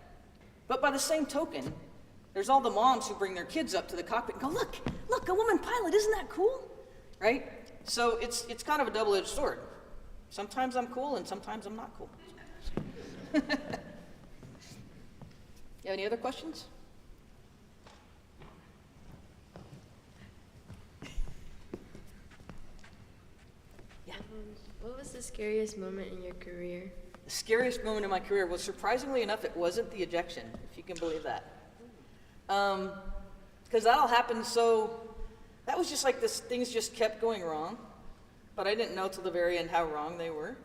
But by the same token, there's all the moms who bring their kids up to the cockpit and go, look, look, a woman pilot, isn't that cool? Right? So it's kind of a double-edged sword. Sometimes I'm cool and sometimes I'm not cool. You have any other questions? Yeah. What was the scariest moment in your career? The scariest moment in my career was, surprisingly enough, it wasn't the ejection, if you can believe that. Because that all happened that was just like this, things just kept going wrong, but I didn't know till the very end how wrong they were.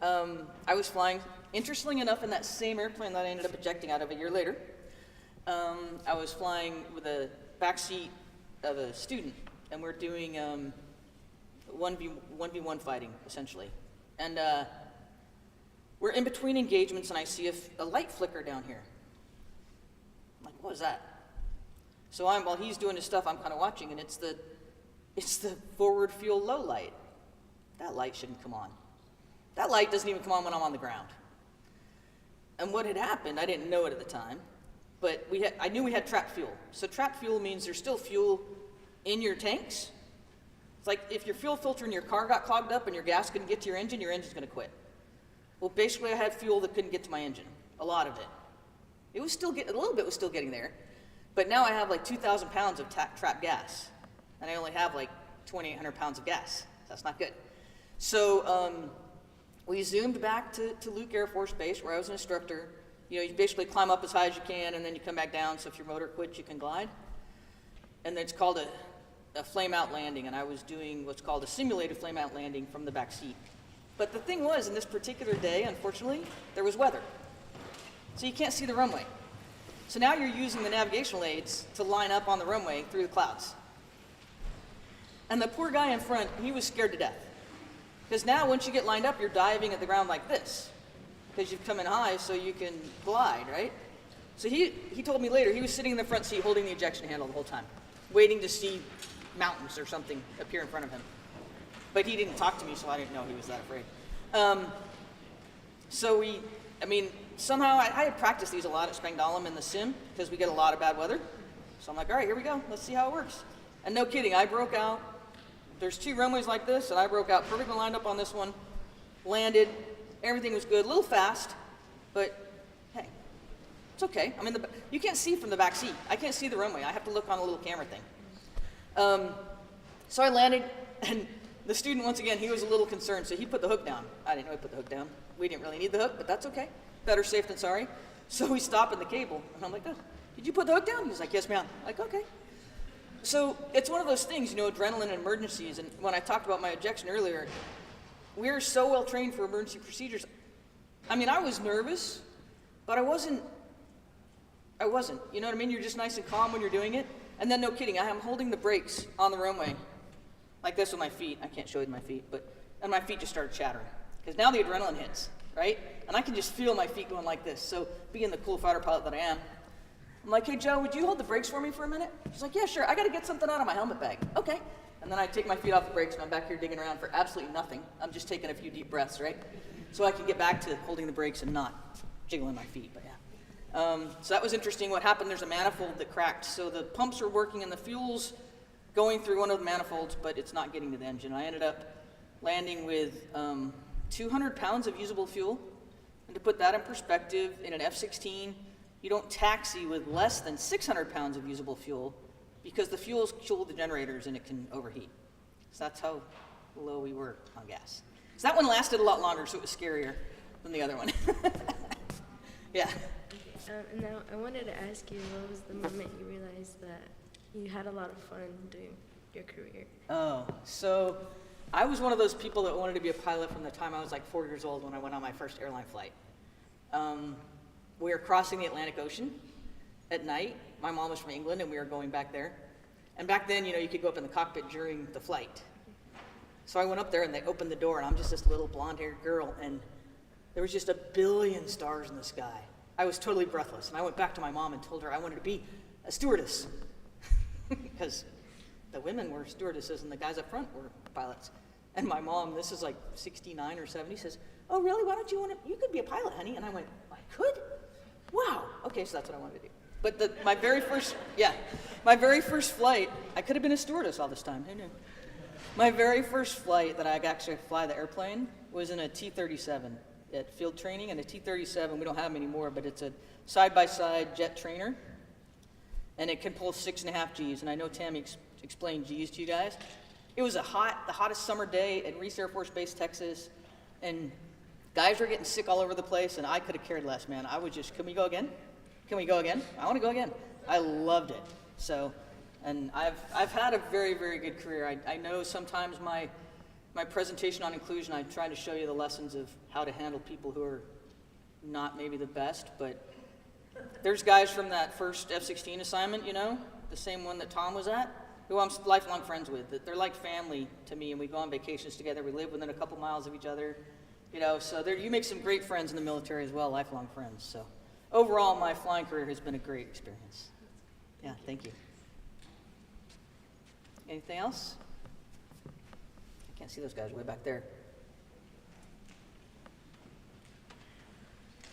I was flying, interestingly enough, in that same airplane that I ended up ejecting out of a year later. I was flying with a backseat of a student, and we're doing 1v1 fighting, essentially. And we're in between engagements, and I see a light flicker down here. I'm like, what is that? So while he's doing his stuff, I'm kind of watching, and it's the forward fuel low light. That light shouldn't come on. That light doesn't even come on when I'm on the ground. And what had happened, I didn't know it at the time, but I knew we had trapped fuel. So trapped fuel means there's still fuel in your tanks. It's like if your fuel filter in your car got clogged up and your gas couldn't get to your engine's going to quit. Well, basically I had fuel that couldn't get to my engine, a lot of it. It was still a little bit was still getting there, but now I have like 2,000 pounds of trapped gas, and I only have like 2,800 pounds of gas. That's not good. So we zoomed back to Luke Air Force Base, where I was an instructor. You know, you basically climb up as high as you can, and then you come back down, so if your motor quits, you can glide. And it's called a flame-out landing, and I was doing what's called a simulated flame-out landing from the back seat. But the thing was, in this particular day, unfortunately, there was weather. So you can't see the runway. So now you're using the navigational aids to line up on the runway through the clouds. And the poor guy in front, he was scared to death. Because now once you get lined up, you're diving at the ground like this. Because you've come in high so you can glide, right? So he told me later, he was sitting in the front seat holding the ejection handle the whole time, waiting to see mountains or something appear in front of him. But he didn't talk to me, so I didn't know he was that afraid. Somehow I had practiced these a lot at Springdale in the sim, because we get a lot of bad weather. So I'm like, all right, here we go. Let's see how it works. And no kidding, I broke out. There's 2 runways like this, and I broke out perfectly lined up on this one, landed, everything was good, a little fast, but hey, it's okay. I mean, you can't see from the back seat. I can't see the runway. I have to look on a little camera thing. So I landed, and the student, once again, he was a little concerned, so he put the hook down. I didn't know he put the hook down. We didn't really need the hook, but that's okay. Better safe than sorry. So we stop in the cable, and I'm like, oh, did you put the hook down? He's like, yes, ma'am. I'm like, okay. So it's one of those things, you know, adrenaline in emergencies, and when I talked about my ejection earlier, we're so well trained for emergency procedures. I mean, I was nervous, but I wasn't, you know what I mean? You're just nice and calm when you're doing it. And then, no kidding, I am holding the brakes on the runway, like this with my feet. I can't show you my feet, and my feet just started chattering. Because now the adrenaline hits, right? And I can just feel my feet going like this. So being the cool fighter pilot that I am, I'm like, hey, Joe, would you hold the brakes for me for a minute? She's like, yeah, sure. I got to get something out of my helmet bag. Okay. And then I take my feet off the brakes, and I'm back here digging around for absolutely nothing. I'm just taking a few deep breaths, right? So I can get back to holding the brakes and not jiggling my feet, but yeah. So that was interesting. What happened, there's a manifold that cracked. So the pumps are working, and the fuel's going through one of the manifolds, but it's not getting to the engine. I ended up landing with 200 pounds of usable fuel. And to put that in perspective, in an F-16, you don't taxi with less than 600 pounds of usable fuel, because the fuels cool the generators and it can overheat. So that's how low we were on gas. So that one lasted a lot longer, so it was scarier than the other one. Yeah. And now I wanted to ask you, what was the moment you realized that you had a lot of fun doing your career? Oh, so I was one of those people that wanted to be a pilot from the time I was like 4 years old when I went on my first airline flight. We were crossing the Atlantic Ocean at night. My mom was from England, and we were going back there. And back then, you know, you could go up in the cockpit during the flight. So I went up there, and they opened the door, and I'm just this little blonde-haired girl, and there was just a billion stars in the sky. I was totally breathless, and I went back to my mom and told her I wanted to be a stewardess, because the women were stewardesses and the guys up front were pilots. And my mom, this is like 69 or 70, says, "Oh, really? Why don't you could be a pilot, honey." And I went, "I could? Wow." Okay, so that's what I wanted to do. But my very first flight, I could have been a stewardess all this time. Who knew? My very first flight that I got actually fly the airplane was in a T-37 at field training. And a T-37, we don't have them anymore, but it's a side-by-side jet trainer. And it can pull 6.5 Gs. And I know Tammy explained Gs to you guys. It was the hottest summer day at Reese Air Force Base, Texas. And guys were getting sick all over the place, and I could have cared less, man. I would just, can we go again? Can we go again? I want to go again. I loved it. So, and I've had a very, very good career. I know sometimes my presentation on inclusion, I try to show you the lessons of how to handle people who are not maybe the best, but there's guys from that first F-16 assignment, you know, the same one that Tom was at, who I'm lifelong friends with. They're like family to me, and we go on vacations together. We live within a couple miles of each other, you know, so you make some great friends in the military as well, lifelong friends. So overall, my flying career has been a great experience. Yeah, thank you. Anything else? I can't see those guys way back there.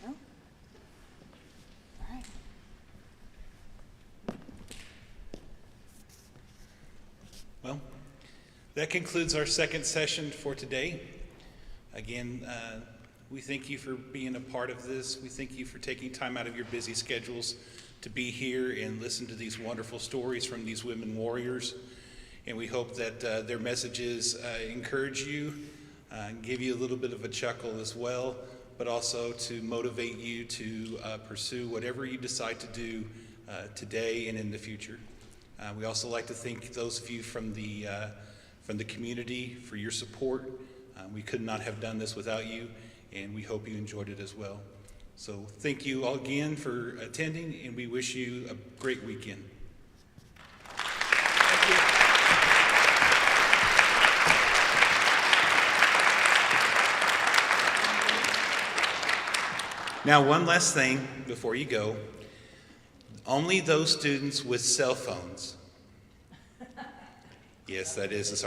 No? All right. Well, that concludes our second session for today. Again, we thank you for being a part of this. We thank you for taking time out of your busy schedules to be here and listen to these wonderful stories from these women warriors. And we hope that their messages encourage you, give you a little bit of a chuckle as well, but also to motivate you to pursue whatever you decide to do today and in the future. We also like to thank those of you from the community for your support. We could not have done this without you, and we hope you enjoyed it as well. So thank you all again for attending, and we wish you a great weekend. Thank you. Now, one last thing before you go. Only those students with cell phones. Yes, that is a sarcastic